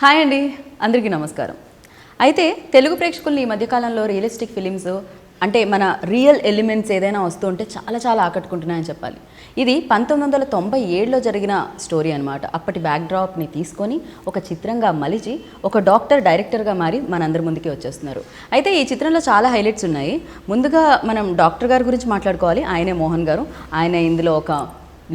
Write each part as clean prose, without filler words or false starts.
Hi అండి, అందరికీ నమస్కారం. అయితే తెలుగు ప్రేక్షకుల్ని ఈ మధ్యకాలంలో రియలిస్టిక్ ఫిలిమ్స్ అంటే మన రియల్ ఎలిమెంట్స్ ఏదైనా వస్తుంటే చాలా చాలా ఆకట్టుకుంటున్నాయని చెప్పాలి. ఇది 1997లో జరిగిన స్టోరీ అనమాట. అప్పటి బ్యాక్డ్రాప్ని తీసుకొని ఒక చిత్రంగా మలిచి ఒక డాక్టర్ డైరెక్టర్గా మారి మనందరి ముందుకి వచ్చేస్తున్నారు. అయితే ఈ చిత్రంలో చాలా హైలైట్స్ ఉన్నాయి. ముందుగా మనం డాక్టర్ గారి గురించి మాట్లాడుకోవాలి. ఆయనే మోహన్ గారు. ఆయన ఇందులో ఒక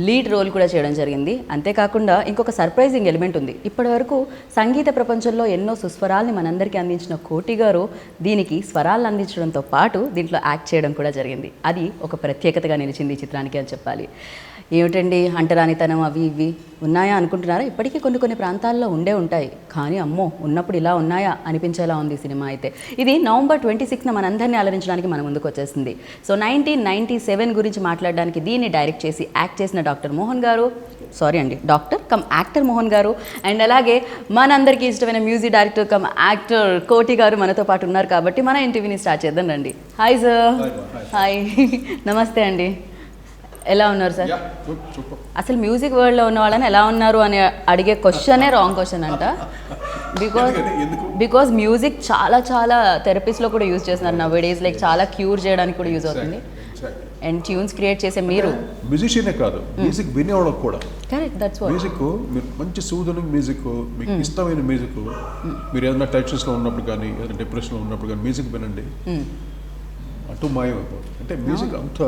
లీడ్ రోల్ కూడా చేయడం జరిగింది. అంతేకాకుండా ఇంకొక సర్ప్రైజింగ్ ఎలిమెంట్ ఉంది. ఇప్పటివరకు సంగీత ప్రపంచంలో ఎన్నో సుస్వరాల్ని మనందరికీ అందించిన కోటి గారు దీనికి స్వరాలను అందించడంతో పాటు దీంట్లో యాక్ట్ చేయడం కూడా జరిగింది. అది ఒక ప్రత్యేకతగా నిలిచింది ఈ చిత్రానికి అని చెప్పాలి. ఏమిటండి అంటరానితనం అవి ఇవి ఉన్నాయా అనుకుంటున్నారా? ఇప్పటికీ కొన్ని ప్రాంతాల్లో ఉంటాయి, కానీ అమ్మో ఉన్నప్పుడు ఇలా ఉన్నాయా అనిపించేలా ఉంది సినిమా. అయితే ఇది నవంబర్ 26న మనందరినీ అలరించడానికి మన ముందుకు వచ్చేసింది. సో 1997 గురించి మాట్లాడడానికి దీన్ని డైరెక్ట్ చేసి యాక్ట్ చేసిన డాక్టర్ మోహన్ గారు, డాక్టర్ కమ్ యాక్టర్ మోహన్ గారు, అండ్ అలాగే మనందరికీ ఇష్టమైన మ్యూజిక్ డైరెక్టర్ కమ్ యాక్టర్ కోటి గారు మనతో పాటు ఉన్నారు. కాబట్టి మన ఇంటర్వ్యూని స్టార్ట్ చేద్దాం రండి. Hi sir. హాయ్. నమస్తే అండి. ఎలా ఉన్నారు సార్? అసలు మ్యూజిక్ వరల్డ్లో ఉన్న వాళ్ళని ఎలా ఉన్నారు అని అడిగే క్వశ్చనే రాంగ్ క్వశ్చన్ అంట. బికాజ్ మ్యూజిక్ చాలా చాలా థెరపీస్లో కూడా యూజ్ చేస్తున్నారు నవ్ డేస్. లైక్ చాలా క్యూర్ చేయడానికి కూడా యూజ్ అవుతుంది. అండ్ ట్యూన్స్ క్రియేట్ చేసే మీరు మ్యూజిషియనే కాదు, మ్యూజిక్ వినేవాళ్ళకి కూడా. Correct, that's what. మ్యూజిక్ మీరు మంచి సూదనింగ్ మ్యూజిక్, మీకు ఇష్టమైన మ్యూజిక్, మీరు ఏదైనా టెన్షన్స్లో ఉన్నప్పుడు కానీ ఏదైనా డిప్రెషన్లో ఉన్నప్పుడు కానీ మ్యూజిక్ వినండి, అటు మాయం అయిపోతుంది. అంటే మ్యూజిక్ అంత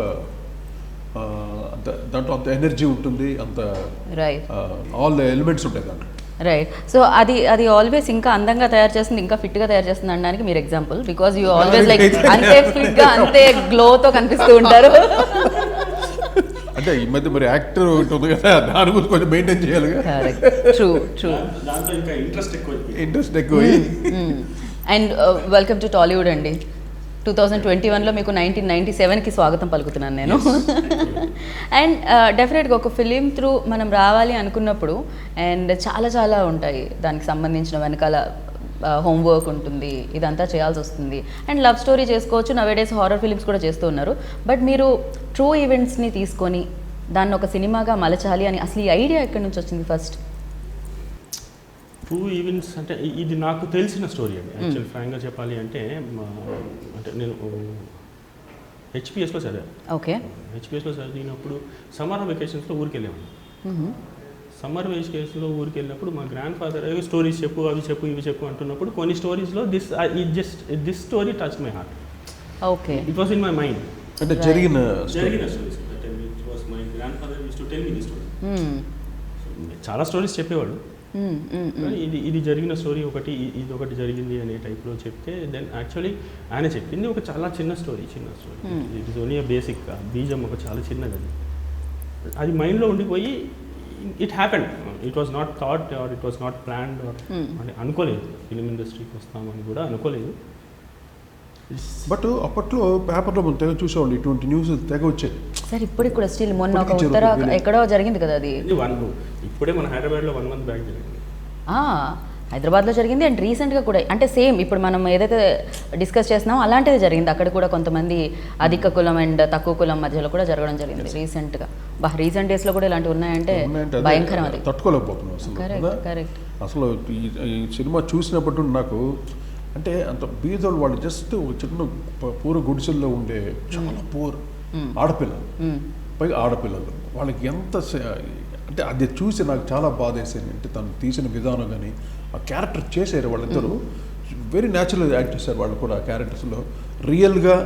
దాంట్లో అంత ఎనర్జీ ఉంటుంది, అంత ఆల్ ద ఎలిమెంట్స్ ఉంటాయి దాంట్లో. రైట్. సో అది ఆల్వేస్ ఇంకా అందంగా తయారు చేస్తుంది, ఇంకా ఫిట్గా తయారు చేస్తుంది అనడానికి మీరు example. Because you always like అంతే ఫిట్గా అంతే గ్లోతో కనిపిస్తూ ఉంటారు. అంటే ఈ మధ్య మరి యాక్టర్ ఉంటుంది కదా, దాని గురించి కొంచెం మెయింటైన్ చేయాలి. ట్రూ. ఇంట్రెస్ట్ ఎక్కువ. అండ్ వెల్కమ్ టు టాలీవుడ్ అండి. 2021లో మీకు 1997కి స్వాగతం పలుకుతున్నాను నేను. అండ్ డెఫినెట్గా ఒక ఫిలిం త్రూ మనం రావాలి అనుకున్నప్పుడు అండ్ చాలా చాలా ఉంటాయి దానికి సంబంధించిన వెనకాల హోంవర్క్ ఉంటుంది, ఇదంతా చేయాల్సి వస్తుంది. అండ్ లవ్ స్టోరీ చేసుకోవచ్చు, నవేడేస్ హారర్ ఫిలిమ్స్ కూడా చేస్తూ ఉన్నారు. బట్ మీరు ట్రూ ఈవెంట్స్ని తీసుకొని దాన్ని ఒక సినిమాగా మలచాలి అని అసలు ఈ ఐడియా ఎక్కడి నుంచి వచ్చింది ఫస్ట్? ట్రూ ఈవెంట్స్ అంటే ఇది నాకు తెలిసిన స్టోరీ అండి. యాక్చువల్ ఫ్రాంక్గా చెప్పాలి అంటే నేను హెచ్పిఎస్లో చదివాను. ఓకే. హెచ్పిఎస్లో చదివినప్పుడు సమ్మర్ వెకేషన్స్లో ఊరికి వెళ్ళాము. సమ్మర్ వెకేషన్స్లో ఊరికి వెళ్ళినప్పుడు మా గ్రాండ్ ఫాదర్ స్టోరీస్ చెప్పు, అవి చెప్పు, ఇవి చెప్పు అంటున్నప్పుడు కొన్ని స్టోరీస్లో this story touch my heart. Okay. It was in my mind. అంటే జరిగిన stories. It was my grandfather used to tell me the story. చాలా స్టోరీస్ చెప్పేవాడు. ఇది జరిగిన స్టోరీ ఒకటి, ఇది ఒకటి జరిగింది అనే టైప్లో చెప్తే దెన్ యాక్చువల్లీ ఆయన చెప్పింది ఒక చాలా చిన్న story. It is only basic బీజం ఒక చాలా చిన్నది. అది మైండ్లో ఉండిపోయి it happened. It was not thought or it was not planned or అంటే అనుకోలేదు ఫిలిం ఇండస్ట్రీకి వస్తామని కూడా అనుకోలేదు. బట్ అప్పట్లో పేపర్లో మనం తెగ చూసేవాళ్ళు, ఇటువంటి న్యూస్ తెగ వచ్చాయి సార్. ఇప్పటికి కూడా స్టిల్ మొన్న ఒక ఉత్తర ఎక్కడో జరిగింది కదా, అది ఇప్పుడే మన హైదరాబాద్లో 1 month బ్యాక్ జరిగింది. హైదరాబాద్లో జరిగింది. అండ్ రీసెంట్గా కూడా అంటే సేమ్ ఇప్పుడు మనం ఏదైతే డిస్కస్ చేస్తున్నామో అలాంటిది జరిగింది. అక్కడ కూడా కొంతమంది అధిక కులం అండ్ తక్కువ కులం మధ్యలో కూడా జరగడం జరిగింది రీసెంట్గా. రీసెంట్ డేస్లో కూడా ఇలాంటివి ఉన్నాయంటే భయంకరం. అది తట్టుకోలేకపోతున్నాం అసలు. కరెక్ట్. అసలు ఈ సినిమా చూసినప్పుడు నాకు అంటే అంత బీదోళ్ళు, వాళ్ళు జస్ట్ చిన్న పూర గుడిసెల్లో ఉండే చాలా పూర్ ఆడపిల్లలు, పైగా ఆడపిల్లలు, వాళ్ళకి ఎంత అంటే అది చూసి నాకు చాలా బాధ వేసేది. అంటే తను తీసిన విధానం కానీ ఆ క్యారెక్టర్ చేశారు వాళ్ళిద్దరూ వెరీ న్యాచురల్ యాక్ట్ చేశారు. వాళ్ళు కూడా ఆ క్యారెక్టర్స్లో రియల్గా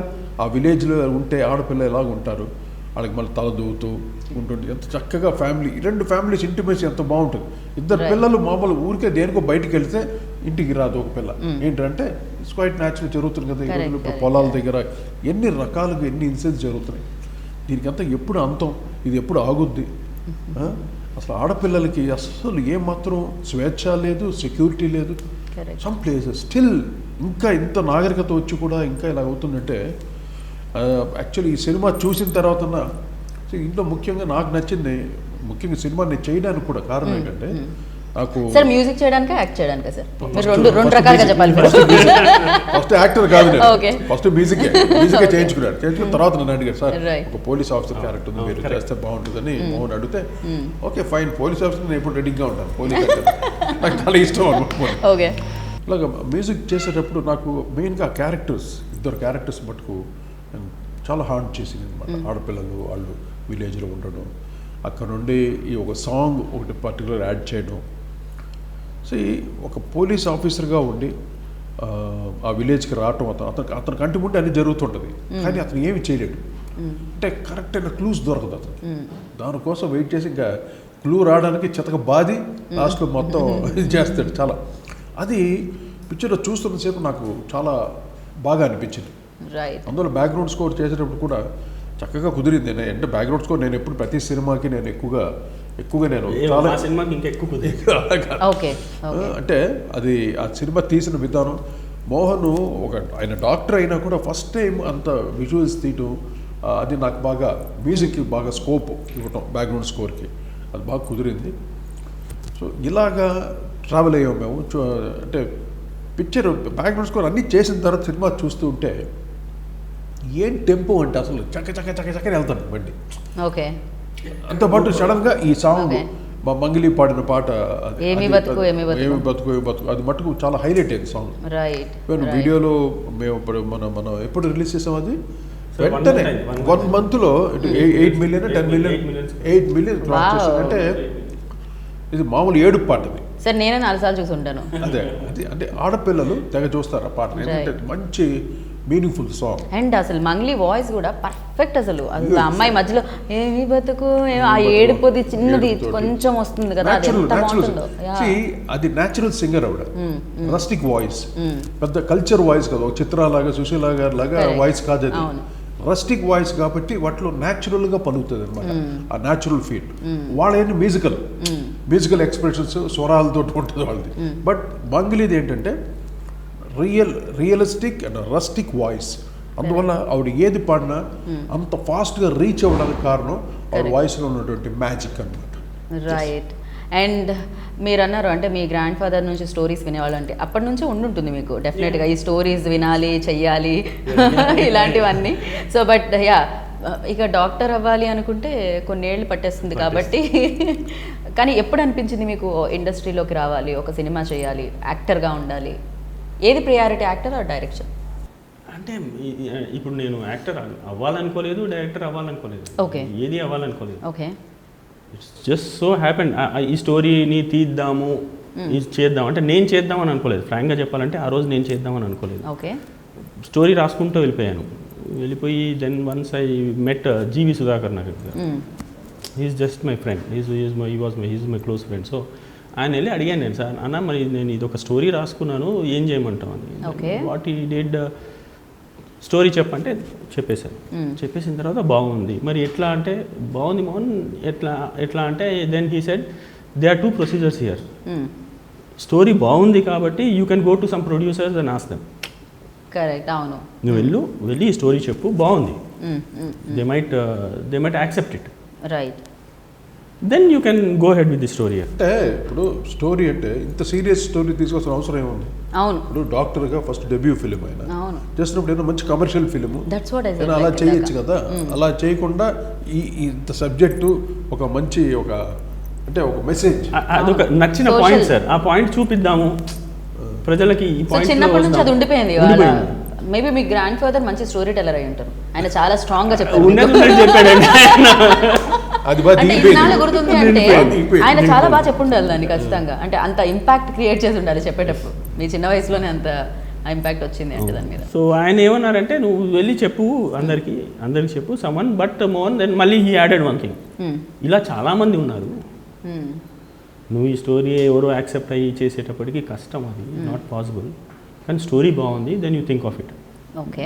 ఆ విలేజ్లో ఉంటే ఆడపిల్ల ఎలాగ ఉంటారు, వాళ్ళకి మళ్ళీ తల దూవుతూ ఉంటుంది, ఎంత చక్కగా ఫ్యామిలీ, 2 ఫ్యామిలీస్ ఇంటిమేసి ఎంత బాగుంటుంది. 2 పిల్లలు మామూలు ఊరికే దేనికో బయటికి వెళ్తే ఇంటికి రాదు ఒక పిల్ల. ఏంటంటే ఇట్స్ క్వైట్ న్యాచురల్ జరుగుతుంది కదా. ఈ రోజులు ఇప్పుడు పొలాల దగ్గర ఎన్ని రకాలుగా ఎన్ని ఇన్సిడెంట్స్ జరుగుతున్నాయి. దీనికంతా ఎప్పుడు అంతం, ఇది ఎప్పుడు ఆగుద్ది? అసలు ఆడపిల్లలకి అసలు ఏమాత్రం స్వేచ్ఛ లేదు, సెక్యూరిటీ లేదు. సమ్ ప్లేసెస్ స్టిల్ ఇంకా ఇంత నాగరికత వచ్చి కూడా ఇంకా ఇలా అవుతుందంటే యాక్చువల్లీ ఈ సినిమా చూసిన తర్వాత ఇంట్లో ముఖ్యంగా నాకు నచ్చింది, ముఖ్యంగా సినిమా నేను చేయడానికి కూడా కారణం ఏంటంటే నాకు సార్ మ్యూజిక్ చేయడానికా యాక్ట్ చేయడానికా సార్? మీరు రెండు రకాలుగా చెప్పాలి. ఫస్ట్ యాక్టర్ కాదు నేను, Okay. ఫస్ట్ మ్యూజికే చేయించుకున్న తర్వాత నన్ను అడిగారు, సార్ Right. ఒక పోలీస్ ఆఫీసర్ క్యారెక్టర్ ఉంది, మీరు చేస్తే బాగుంటుందని మోహన్ అడిగితే ఓకే ఫైన్, పోలీస్ ఆఫీసర్ నేను ఎప్పుడు రెడీగా ఉంటాను, పోలీస్ నాకు చాలా ఇష్టం అనమాట. ఓకే. ఇలాగ మ్యూజిక్ చేసేటప్పుడు నాకు మెయిన్గా క్యారెక్టర్స్, ఇద్దరు క్యారెక్టర్స్ మటుకు చాలా హార్డ్ చేసింది అనమాట. ఆడపిల్లలు వాళ్ళు విలేజ్లో ఉండడం, అక్కడ నుండి ఈ ఒక సాంగ్ ఒకటి పర్టికులర్ యాడ్ చేయడం. సో ఒక పోలీస్ ఆఫీసర్గా ఉండి ఆ విలేజ్కి రావటం, అతని కంటి ముందు అన్నీ జరుగుతుంటుంది, కానీ అతను ఏమి చేయలేడు. అంటే కరెక్ట్ అయిన క్లూస్ దొరకదు అతను. దానికోసం వెయిట్ చేసి ఇంకా క్లూ రావడానికి చితక బాది లాస్ట్లో మొత్తం ఇది చేస్తాడు. చాలా అది పిక్చర్లో చూస్తున్నసేపు నాకు చాలా బాగా అనిపించింది. అందులో బ్యాక్గ్రౌండ్ స్కోర్ చేసేటప్పుడు కూడా చక్కగా కుదిరింది. అంటే బ్యాక్గ్రౌండ్ స్కోర్ నేను ఎప్పుడు ప్రతి సినిమాకి నేను ఎక్కువగా నేను చాలా సినిమాకి ఇంకా ఎక్కువ అంటే అది ఆ సినిమా తీసిన విధానం. మోహన్ ఆయన డాక్టర్ అయినా కూడా ఫస్ట్ టైం అంత విజువల్స్ తీయటం, అది నాకు బాగా మ్యూజిక్కి బాగా స్కోప్ ఇవ్వటం, బ్యాక్గ్రౌండ్ స్కోర్కి అది బాగా కుదిరింది. సో ఇలాగా ట్రావెల్ అయ్యాం మేము. అంటే పిక్చర్ బ్యాక్గ్రౌండ్ స్కోర్ అన్నీ చేసిన తర్వాత సినిమా చూస్తూ ఉంటే ఏం టెంపో అంటే అసలు చక్కని వెళ్తాను బండి. ఓకే. అంత పాటు సడన్గా ఈ సాంగ్ మా మంగిలి పాడిన పాట ఏమి బతుకు అది మటుకు చాలా హైలైట్ అయింది సాంగ్. వీడియోలో మేము ఇప్పుడు మనం ఎప్పుడు రిలీజ్ చేసాం, అది వెంటనే 1 monthలో 8 million 10 million 8 million క్రాస్ చేసింది. అంటే ఇది మామూలు ఏడుపు పాట అది. సార్ నేనే 4 సార్లు చూసి ఉంటాను. అదే అది అంటే ఆడపిల్లలు తెగ చూస్తారు ఆ పాటని, ఎందుకంటే మంచి మీనింగ్ఫుల్ సాంగ్. అండ్ అసలు మంగ్లీ వాయిస్ కూడా పర్ఫెక్ట్. అసలు ఆ అమ్మాయి మధ్యలో ఏమి బతుకు ఆ ఏడుపుది చిన్నది కొంచెం వస్తుంది కదా, అది ఎంత బాగుంటుందో. అది న్యాచురల్ సింగర్ ఆవిడ, రస్టిక్ వాయిస్, పెద్ద కల్చర్ వాయిస్ కదా, చిత్రాలాగా సుశీలా గారి లాగా వాయిస్ కాదు అది. రస్టిక్ వాయిస్ కాబట్టి వాటిలో న్యాచురల్గా పలుకుతుంది అనమాట, ఆ న్యాచురల్ ఫీల్. వాళ్ళేంటి మ్యూజికల్ ఎక్స్ప్రెషన్స్ స్వరాలతో ఉంటుంది వాళ్ళది. బట్ మంగ్లీది ఏంటంటే రియలిస్టిక్ అండ్ రస్టిక్ వాయిస్. అందువల్ల ఆవిడ ఏది పాడినా అంత ఫాస్ట్గా రీచ్ అవ్వడానికి కారణం ఆవిడ వాయిస్లో ఉన్నటువంటి మ్యాజిక్ అనమాట. రైట్. అండ్ మీరు అన్నారు అంటే మీ గ్రాండ్ ఫాదర్ నుంచి స్టోరీస్ వినేవాళ్ళు, అంటే అప్పటి నుంచే ఉండుంటుంది మీకు డెఫినెట్గా ఈ స్టోరీస్ వినాలి, చెయ్యాలి ఇలాంటివన్నీ. సో బట్ ఇక డాక్టర్ అవ్వాలి అనుకుంటే కొన్నేళ్ళు పట్టేస్తుంది కాబట్టి కానీ ఎప్పుడు అనిపించింది మీకు ఇండస్ట్రీలోకి రావాలి, ఒక సినిమా చేయాలి, యాక్టర్గా ఉండాలి? ఏది ప్రియారిటీ, యాక్టర్ ఆర్ డైరెక్షన్? అంటే ఇప్పుడు నేను యాక్టర్ అవ్వాలనుకోలేదు, డైరెక్టర్ అవ్వాలనుకోలేదు, ఓకే, ఏది అవ్వాలనుకోలేదు. Okay. It's just so happen ఈ స్టోరీని తీద్దాము, ఇది చేద్దాం అంటే నేను చేద్దామని అనుకోలేదు. ఫ్రాంక్గా చెప్పాలంటే ఆ రోజు నేను చేద్దామని అనుకోలేదు. ఓకే. స్టోరీ రాసుకుంటూ వెళ్ళిపోయి then once I met GV Sudhakar నాకు. He's just my friend, he's my close friend. So ఆయన వెళ్ళి అడిగాను నేను, సార్ అన్న మరి నేను ఇది ఒక స్టోరీ రాసుకున్నాను, ఏం చేయమంటాం అని. వాట్ ఈ డెడ్ స్టోరీ చెప్పంటే చెప్పేశాను. చెప్పేసిన తర్వాత బాగుంది, మరి ఎట్లా అంటే బాగుంది మోహన్, ఎట్లా అంటే then he said they are 2 procedures here. Story బాగుంది కాబట్టి you can go to some producers and ask them. Correct, అవును. నువ్వు వెళ్ళి ఈ స్టోరీ చెప్పు, బాగుంది, they might accept it. Right. Then you can go ahead with the story. అంటే ఇప్పుడు స్టోరీ అంటే ఇంత సీరియస్ స్టోరీ తీసుకోవాల్సిన అవసరం ఏముంది? అవును. ఇప్పుడు డాక్టర్గా ఫస్ట్ డెబ్యూ ఫిలిం అయినా చేసినప్పుడు ఏదో మంచి కమర్షియల్ ఫిలిం అలా చేయొచ్చు కదా. అలా చేయకుండా ఇంత సబ్జెక్టు ఒక మంచి అంటే ఒక మెసేజ్, అదొక నచ్చిన పాయింట్ సార్. ఆ పాయింట్ చూపిద్దాము ప్రజలకి. ఈ పాయింట్ చిన్నప్పటి నుంచి అది ఉండిపోయింది. మేబీ మీ గ్రాండ్ ఫాదర్ మంచి స్టోరీ టెల్లర్ అయి ఉంటారు, ఆయన చాలా స్ట్రాంగ్ గా చెప్పారు. గుర్తుంది అంటే ఆయన చాలా బాగా చెప్పుండాలి దాన్ని ఖచ్చితంగా. అంటే అంత ఇంపాక్ట్ క్రియేట్ చేసి ఉండాలి చెప్పేటప్పుడు. మీ చిన్న వయసులోనే అంత ఇంపాక్ట్ వచ్చింది అంటే దాని మీద. సో ఆయన ఏమన్నారంటే నువ్వు వెళ్ళి చెప్పు అందరికి చెప్పు సమ్మన్, బట్ మోహన్ దెన్ మళ్ళీ హీ యాడెడ్ వన్ థింగ్, ఇలా చాలా మంది ఉన్నారు, నువ్వు ఈ స్టోరీ ఎవరో యాక్సెప్ట్ అయ్యి చేసేటప్పటికి కష్టం, అది నాట్ పాసిబుల్, కానీ స్టోరీ బాగుంది, then you think of it. Okay.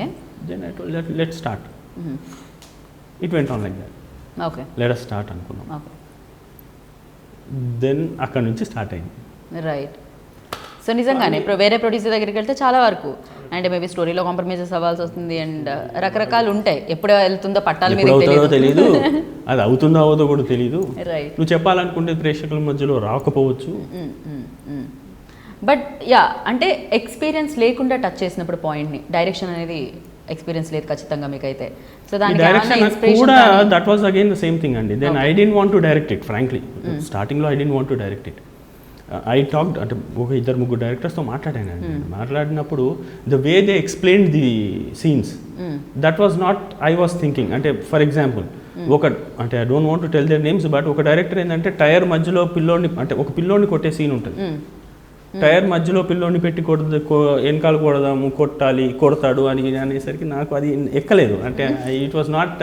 Then I told let's start. It went on like that. Okay, let us start అనుకున్నాం. దెన్ అక్కడ నుంచి స్టార్ట్ అయింది. రైట్. సో నిజంగానే వేరే ప్రొడ్యూసర్ దగ్గరికి వెళ్తే చాలా వరకు అండ్ మేబీ స్టోరీలో కాంప్రమైజెస్ అవ్వాల్సి వస్తుంది అండ్ రకరకాలు ఉంటాయి. ఎప్పుడు వెళ్తుందో పట్టాల మీద ఎప్పుడు అవుతుందో తెలియదు, అది అవుతుందో అవదో కూడా తెలియదు. రైట్. నువ్వు చెప్పాలనుకుంటే ప్రేక్షకుల మధ్యలో రాకపోవచ్చు. బట్ యా, అంటే ఎక్స్పీరియన్స్ లేకుండా టచ్ చేసినప్పుడు పాయింట్ని, డైరెక్షన్ అనేది ఎక్స్పీరియన్స్ లేదు ఖచ్చితంగా మీకైతే. సో దానికి డైరెక్షన్ కూడా that was again the same thing అండి. Then I didn't want to direct it frankly. స్టార్టింగ్లో I didn't want to direct it. I talked అంటే ఒక 2-3 డైరెక్టర్స్తో మాట్లాడానండి. మాట్లాడినప్పుడు the way they explain the scenes, that was not I was thinking. అంటే for example అంటే I don't want to tell their names, but ఒక director ఏంటంటే tyre మధ్యలో పిల్లోడిని, అంటే ఒక పిల్లోడిని కొట్టే సీన్ ఉంటుంది. టైర్ మధ్యలో పిల్లోడిని పెట్టి వెనకాల కొడదాము, కొడతాడు అని అనేసరికి నాకు అది ఎక్కలేదు. అంటే ఇట్ వాజ్ నాట్.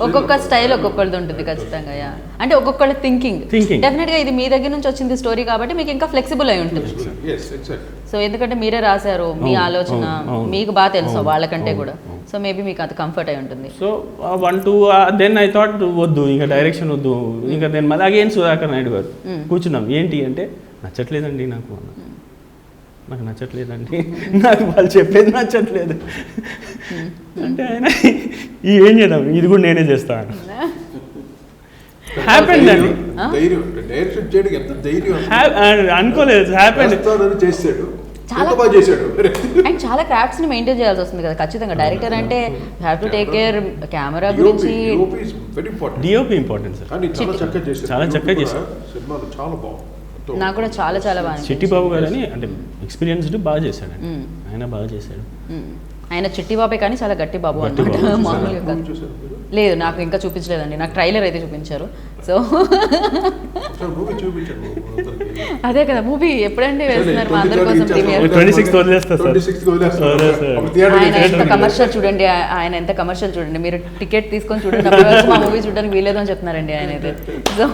ఒక్కొక్క స్టైల్ ఒక్కొక్కరిది ఉంటుంది ఖచ్చితంగా. యా, అంటే ఒక్కొక్కళ్ళ థింకింగ్ డెఫినెట్గా ఇది మీ దగ్గర నుంచి వచ్చింది స్టోరీ కాబట్టి మీకు ఇంకా ఫ్లెక్సిబుల్ అయి ఉంటుంది. సో ఎందుకంటే మీరే రాశారు, మీ ఆలోచన మీకు బాగా తెలుసు వాళ్ళకంటే కూడా. సో మేబీ మీకు అది కంఫర్ట్ అయి ఉంటుంది. సో 1-2 దెన్ ఐ థాట్ వద్దు ఇంకా డైరెక్షన్ వద్దు ఇంకా. దెన్ మళ్ళీ అగైన్ సుధాకర్ నాయుడు గారు కూర్చున్నాం. ఏంటి అంటే నచ్చట్లేదండి నాకు నచ్చట్లేదండి, నాకు వాళ్ళు చెప్పేది నచ్చట్లేదు అంటే ఆయన ఏం చేద్దాం, ఇది కూడా నేనే చేస్తాను. హ్యాపెండ్ అండి, అనుకోలేదు. హ్యాపెండ్ చేశాడు, అండ్ చాలా క్రాఫ్ట్స్ ని మెయింటైన్ చేయాల్సి వస్తుంది కదా ఖచ్చితంగా. డైరెక్టర్ అంటే have to take care camera గురించి. డిఓపి ఇంపార్టెంట్ సార్, చాలా చక్కగా చేశారు. నాకు కూడా చాలా చాలా బాగా. చిట్టిబాబు గారు అని అంటే ఎక్స్పీరియన్స్డ్ బాగా చేశాడు, ఆయన బాగా చేశాడు. ఆయన చిట్టి బాబే కానీ చాలా గట్టి బాబు అన్నమాట, మామూలుగా లేదు. నాకు ఇంకా చూపించలేదండి, నాకు ట్రైలర్ అయితే చూపించారు. సో అదే కదా మూవీ ఎప్పుడంటే వేస్తున్నారు మా అందరి కోసం. ఆయన ఎంత కమర్షియల్ చూడండి, ఆయన ఎంత కమర్షియల్ చూడండి. మీరు టికెట్ తీసుకొని చూడండి, మా మూవీ చూడడానికి వీలేదు అని చెప్తున్నారండి ఆయన అయితే. సో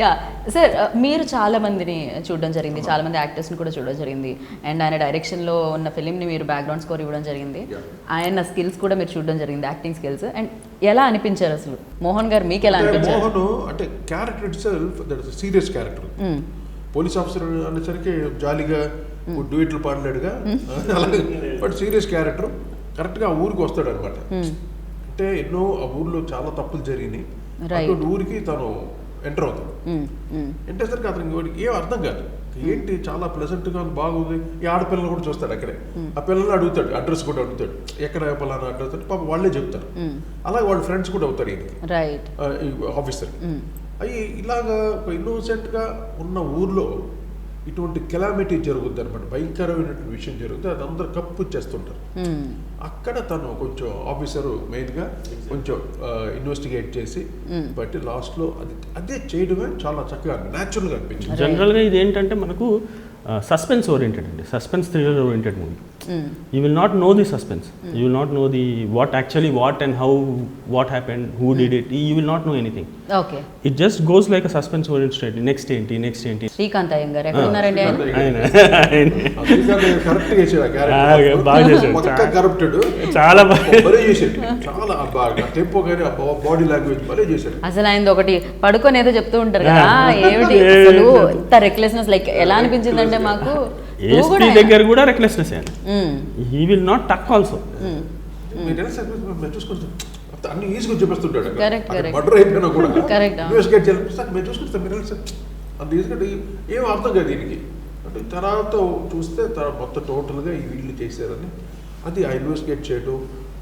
యా సార్, మీరు చాలా మందిని చూడడం జరిగింది, చాలా మంది యాక్టర్స్ని కూడా చూడడం జరిగింది. అండ్ ఆయన డైరెక్షన్లో ఉన్న ఫిలింని మీరు బ్యాక్గ్రౌండ్ స్కోర్ ఇవ్వడం జరిగింది. ఆయన స్కిల్స్ కూడా మీరు చూడడం జరిగింది, యాక్టింగ్ స్కిల్స్. అండ్ ఎలా అనిపించారు అసలు మోహన్ గారు, మీకు ఎలా అనిపించారు? మోహన్ అంటే character it self that is serious character. Police officer అనేసరికి జాలీగా డ్యూయట్లు పాడలేడుగా అలాగే, బట్ సీరియస్ క్యారెక్టర్. కరెక్ట్గా ఆ ఊరికి వస్తాడు అనమాట. అంటే ఎన్నో ఆ ఊర్లో చాలా తప్పులు జరిగినాయి, అటువంటి ఊరికి తను ఎంటర్ అవుతాడు. ఎంటర్ సరికి అతనికి ఏం అర్థం కాదు, ఏంటి చాలా ప్లెజెంట్గా బాగుంది. ఈ ఆడపిల్లలు కూడా చూస్తాడు అక్కడే, ఆ పిల్లల్ని అడుగుతాడు, అడ్రస్ కూడా అడుగుతాడు, ఎక్కడ పలానా అడ్రస్ అంటే పాప వాళ్ళే చెప్తారు. అలాగే వాళ్ళ ఫ్రెండ్స్ కూడా అవుతారు ఈయనకి, ఆఫీసర్. అవి ఇలాగా ఒక ఇన్నోసెంట్గా ఉన్న ఊర్లో ఇటువంటి కెలామిటీ జరుగుద్ది అనమాట, భయంకరమైనటువంటి విషయం జరుగుతుంది. అది అందరు కప్పు చేస్తుంటారు. అక్కడ తను కొంచెం ఆఫీసరు మెయిన్గా కొంచెం ఇన్వెస్టిగేట్ చేసి బట్టి లాస్ట్లో అదే చేయడమే చాలా చక్కగా న్యాచురల్గా అనిపించింది. జనరల్గా ఇది ఏంటంటే మనకు సస్పెన్స్ ఓరియంటెడ్ అండి, suspense thriller oriented movie. You will not know the suspense, you will not know the what actually what and how what happened, who did it, you will not know anything. Okay, it just goes like a suspense oriented. Next ఏంటి next ఏంటి. శ్రీకాంత్ అయ్యంగారు ఎక్కడ ఉన్నారండి? బాగా చేశాడు, చాలా body language భలే చేశాడు. అసలు ఆయన ఒకటి పడుకొని ఏదో చెప్తూ ఉంటారు కదా, ఏమిటి అసలు ఇంత రెక్లెస్నెస్, లైక్ ఎలా అనిపించిందంటే మాకు ఏఎస్పీ దగ్గర కూడా రెక్లెస్నెస్ అండి. హీ విల్ నాట్ టక్ ఆల్సో. అన్ని ఈజీగా చూపిస్తుంటాడు, కరెక్ట్ మర్డర్ అయిపోయినా కూడా కరెక్ట్ ఇన్వెస్టిగేట్ చేయాలి. మేము చూసుకుంటాం మీరు అంత ఈజీగా ఏం అర్థం కాదు దీనికి. అంటే తర్వాత చూస్తే మొత్తం టోటల్గా ఈ వీళ్ళు చేశారని అది ఆ ఇన్వెస్టిగేట్ చేయడం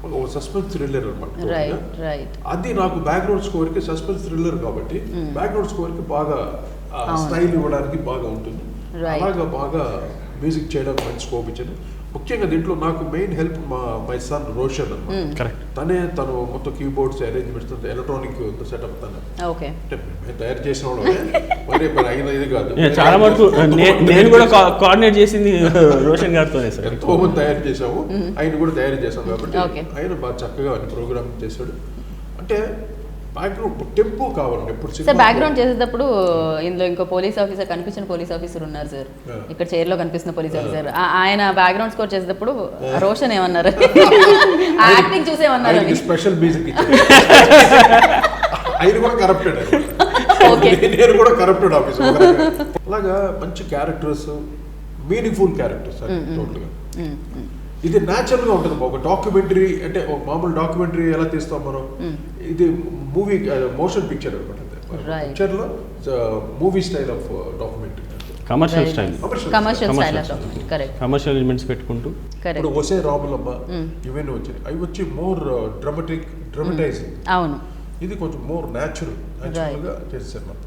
ఒక సస్పెన్స్ థ్రిల్లర్ అనమాట. అది నాకు బ్యాక్గ్రౌండ్ స్కోర్కి సస్పెన్స్ థ్రిల్లర్ కాబట్టి బ్యాక్గ్రౌండ్ స్కోర్కి బాగా స్టైల్ ఇవ్వడానికి బాగా ఉంటుంది. అలాగా బాగా మ్యూజిక్ చేయడానికి మంచి స్కోప్ ఇచ్చాను. ముఖ్యంగా దీంట్లో నాకు main help my son Roshan అన్నమాట. తను మొత్తం కీబోర్డ్స్ అరేంజ్మెంట్స్ ఎలక్ట్రానిక్ సెటప్ తను తయారు చేసిన వాళ్ళు అయిన ఇది కాదు. చాలా వరకు నేను కూడా కోఆర్డినేట్ చేసింది రోషన్ గారితో. ఎంతో మంది తయారు చేసాము, ఆయన కూడా తయారు చేసాం కాబట్టి ఆయన బాగా చక్కగా ప్రోగ్రామ్ చేశాడు. అంటే బ్యాక్గ్రౌండ్ టెంపో కావాలండి ఎప్పుడు. సార్ బ్యాక్గ్రౌండ్ చేసేటప్పుడు ఇందులో ఇంకో పోలీస్ ఆఫీసర్, కనిపించిన పోలీస్ ఆఫీసర్ ఉన్నారు సార్, ఇక్కడ చైర్ లో కనిపిస్తున్న పోలీస్ ఆఫీసర్, ఆయన బ్యాక్గ్రౌండ్ స్కోర్ చేసేటప్పుడు రోషన్ ఏమన్నారు, యాక్టింగ్ చూసేమన్నారు, స్పెషల్ మ్యూజిక్ ఆయన కూడా కరప్టెడ్, నేను కూడా కరప్టెడ్ ఆఫీసర్. అలాగా మంచి క్యారెక్టర్స్ మీనింగ్ఫుల్ క్యారెక్టర్స్ టోటల్గా. ఇది న్యాచురల్గా ఉంటుంది. ఒక డాక్యుమెంటరీ అంటే ఒక మామూలు డాక్యుమెంటరీ ఎలా తీస్తాం మనం, ఇది మూవీ మోషన్ పిక్చర్ అనమాట. పిక్చర్లో movie style of documentary, commercial style, commercial elements పెట్టుకుంటూ. ఇప్పుడు ఒసే రాములమ్మ ఇవన్నీ వచ్చాయి, అవి వచ్చి మోర్ డ్రమటైజింగ్. అవును, ఇది కొంచెం మోర్ న్యాచురల్గా చేశారు మనం.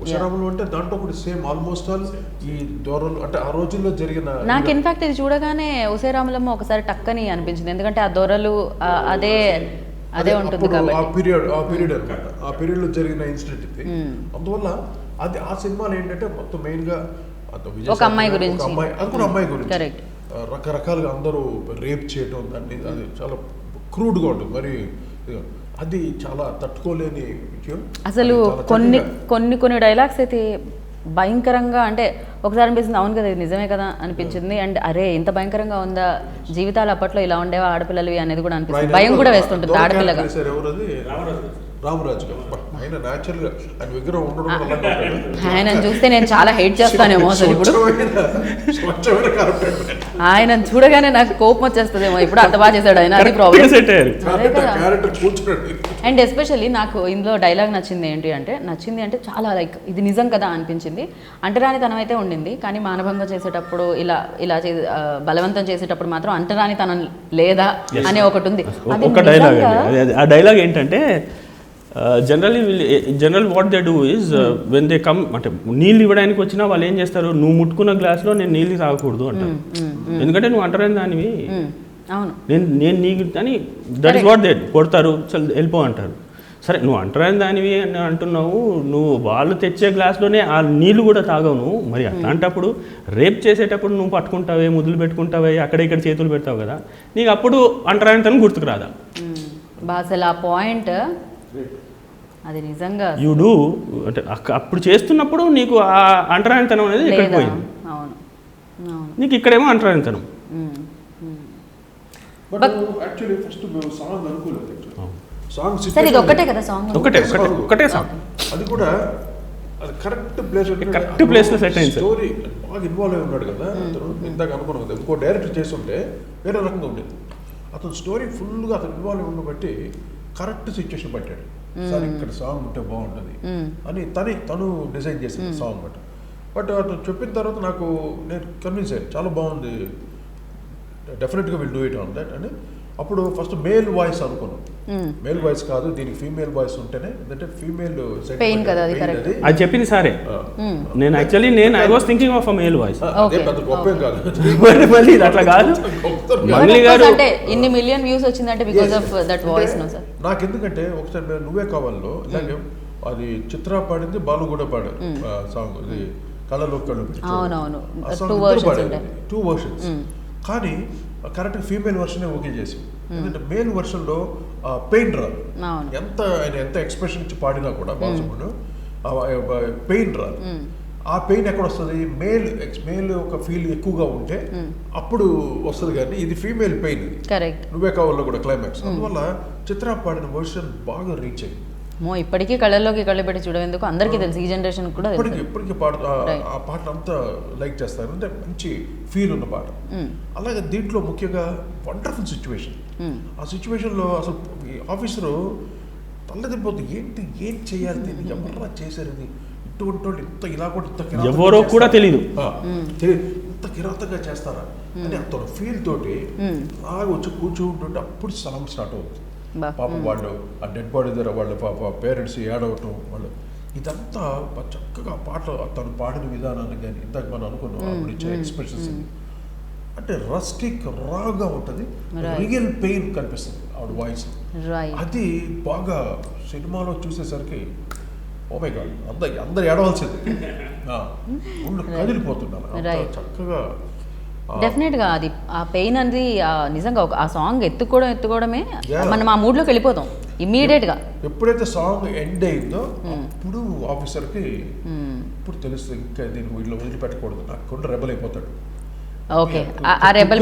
ఉషారాములు అంటే దాంట్లో కూడా సేమ్ ఆల్మోస్ట్ ఆల్ ఈ దూరంలో అంటే ఆ రోజుల్లో జరిగిన. నాకు ఇన్ఫాక్ట్ ఇది చూడగానే ఉసేరాములమ్మ ఒకసారి టక్కని అనిపించింది, ఎందుకంటే ఆ దొరలు అదే ఉంటుంది కాబట్టి. ఆ పీరియడ్ అనమాట, ఆ పీరియడ్ లో జరిగిన ఇన్సిడెంట్ ఇది. అందువల్ల అది ఆ సినిమాలో ఏంటంటే మొత్తం మెయిన్ గా ఒక అమ్మాయి గురించి, అది కూడా అమ్మాయి గురించి రకరకాలుగా అందరూ రేప్ చేయడం, దాన్ని అది చాలా క్రూడ్గా ఉంటుంది. మరి అది చాలా తట్టుకోలేని విషయం. అసలు కొన్ని డైలాగ్స్ అయితే భయంకరంగా, అంటే ఒకసారి అనిపిస్తుంది అవును కదా ఇది నిజమే కదా అనిపించింది, అండ్ అరే ఇంత భయంకరంగా ఉందా జీవితాలు అప్పట్లో ఇలా ఉండేవా ఆడపిల్లలు అనేది కూడా అనిపిస్తుంది. భయం కూడా వేస్తుంటుంది ఆడపిల్లగా. రామరాజు గారు ఆయన న్యాచురల్గా ఆయన విగ్రహం ఉండడం, ఆయన చూస్తే నేను చాలా హేట్ చేస్తానేమో అసలు. ఇప్పుడు ఆయన చూడగానే నాకు కోపం వచ్చేస్తుందేమో, ఇప్పుడు అంత బాగా చేశాడు ఆయన, అది ప్రాబ్లం. అండ్ ఎస్పెషల్లీ నాకు ఇందులో డైలాగ్ నచ్చింది అంటే చాలా లైక్ ఇది నిజం కదా అనిపించింది. అంటరానితనం అయితే ఉండింది, కానీ మానభంగం చేసేటప్పుడు ఇలా బలవంతం చేసేటప్పుడు మాత్రం అంటరానితనం లేదా అనే ఒకటి ఉంది. ఒక డైలాగ్, ఆ డైలాగ్ ఏంటంటే general what they do is when they come, అంటే నీళ్ళు ఇవ్వడానికి వచ్చినా వాళ్ళు ఏం చేస్తారు, నువ్వు ముట్టుకున్న గ్లాస్లో నేను నీళ్ళు తాగకూడదు అంటారు, ఎందుకంటే నువ్వు అంటరాని దానివి, నేను నీకు అని దట్ ఇస్ వాట్ దే కొడతారు, వెళ్ళిపో అంటారు. సరే నువ్వు అంటరాని దానివి అని అంటున్నావు, నువ్వు వాళ్ళు తెచ్చే గ్లాస్లోనే ఆ నీళ్ళు కూడా తాగవు నువ్వు, మరి అట్లాంటప్పుడు రేప్ చేసేటప్పుడు నువ్వు పట్టుకుంటావే, ముద్దులు పెట్టుకుంటావే, అక్కడ ఇక్కడ చేతులు పెడతావు కదా, నీకు అప్పుడు అంటరానితనం గుర్తుకు రాదా? అసలు ఆ పాయింట్ అది నిజంగా యూ డూ అంటే అప్పుడు చేస్తున్నప్పుడు నీకు ఆ అంటరానితనం అనేది ఇక్కడికి పోయింది, నీకు ఇక్కడేమో అంటరానితనం. ఒకటే సాంగ్, అది కూడా కరెక్ట్ ప్లేస్ లో సెట్ అయింది. స్టోరీ బాగా ఇన్వాల్వ్ అయి ఉన్నాడు కదా, ఇందాక అనుకున్నాం కదా, ఇంకో డైరెక్టర్ చేస్తుంటే వేరే రకంగా ఉండేది. అతను స్టోరీ ఫుల్గా అతను ఇన్వాల్వ్ ఉన్న బట్టి కరెక్ట్ సిచ్యువేషన్ పట్టాడు. సార్ ఇక్కడ సాంగ్ ఉంటే బాగుంటుంది అని తను డిజైన్ చేసింది సాంగ్ బట్. బట్ అతను చెప్పిన తర్వాత నేను కన్విన్స్ అయ్యాను, చాలా బాగుంది, డెఫినెట్గా will do it on that అని. అప్పుడు ఫస్ట్ మేల్ వాయిస్ అనుకున్నాం, మేల్ వాయిస్ కాదు దీనికి ఫీమేల్ వాయిస్ ఉంటేనే, అంటే ఫీమేల్ అది చెప్పింది సరే. నేను actually I was thinking of a male voice, పెద్ద గొప్పేం కాదు, మళ్ళీ అట్లా కాదు. మళ్ళీ గారు అంటే ఇన్ని మిలియన్ వ్యూస్ వచ్చిందంటే because of that voice. No sir, నాకు ఎందుకంటే ఒకసారి నువ్వే కావాలో ఇలాగే అది చిత్ర పాడింది, బాలు కూడా పాడారు సాంగ్, అది కళ్ళలో కళ్ళు, టూ వర్షన్స్. కానీ కరెక్ట్ ఫీమేల్ వర్షన్ ఓకే చేసి, ఎందుకంటే మేల్ వర్షన్లో పెయిన్ రాదు, ఆయన ఎంత ఎక్స్ప్రెషన్ ఇచ్చి పాడినా కూడా బాలసుబ్రహ్మణ్యం పెయిన్ రాదు. ఆ పెయిన్ ఎక్కడ వస్తుంది, మేల్ ఒక ఫీల్ ఎక్కువగా ఉంటే అప్పుడు వస్తుంది, కానీ ఇది ఫీమేల్ పెయిన్. నువ్వే కావాలో కూడా క్లైమాక్స్, అందువల్ల చిత్ర పాడిన వర్షన్ బాగా రీచ్ అయ్యింది. ఇప్పటికీ కళ్ళలోకి కళ్ళు పెట్టి చూడేందుకు అందరికీ తెలుసు, ఈ జనరేషన్ కూడా ఇప్పటికీ ఆ పాట అంతా లైక్ చేస్తారు, అంటే మంచి ఫీల్ ఉన్న పాట. అలాగే దీంట్లో ముఖ్యంగా వండర్ఫుల్ సిచ్యువేషన్. ఆ సిచ్యువేషన్లో అసలు ఆఫీసరు తల్లదిపోతుంది, ఏం చేయాలి, దీన్ని ఎవరన్నా చేశారు, ఇది ఇటువంటి వాళ్ళు ఇంత ఇలా కూడా ఎవరో కూడా తెలియదు, ఇంత కిరాతగా చేస్తారా అని అంత ఫీల్ తోటి అలాగ వచ్చి కూర్చుంటుంటే అప్పుడు సాంగ్ స్టార్ట్ అవుతుంది. పాప వాళ్ళు ఆ డెడ్ బాడీ దగ్గర వాళ్ళ పాప పేరెంట్స్ ఏడవటం, వాళ్ళు ఇదంతా చక్కగా పాట తను పాడిన విధానాన్ని కానీ ఇందాక మనం అనుకున్నాం అప్పుడు ఇచ్చే ఎక్స్ప్రెషన్స్ అంటే రస్టిక్ రాగా ఉంటుంది, రియల్ పెయిన్ కనిపిస్తుంది ఆవిడ వాయిస్. అది బాగా సినిమాలో చూసేసరికి ఓ మై గాడ్ అందరు ఏడవలసింది, కదిలిపోతున్నారు చక్కగా. డెఫినెట్గా అది ఆ పెయిన్ అనేది నిజంగా ఆ సాంగ్ ఎత్తుకోవడమే మనం ఆ మూడ్లోకి వెళ్ళిపోతాం ఇమ్మీడియట్గా. ఎప్పుడైతే సాంగ్ ఎండ్ అయిందో అప్పుడు ఆఫీసర్కి ఇప్పుడు తెలుస్తుంది ఇంకా దీన్ని వీళ్ళు వదిలిపెట్టకూడదు, నాకు కూడా రెబల్ అయిపోతాడు. ఓకే, ఆ రెబల్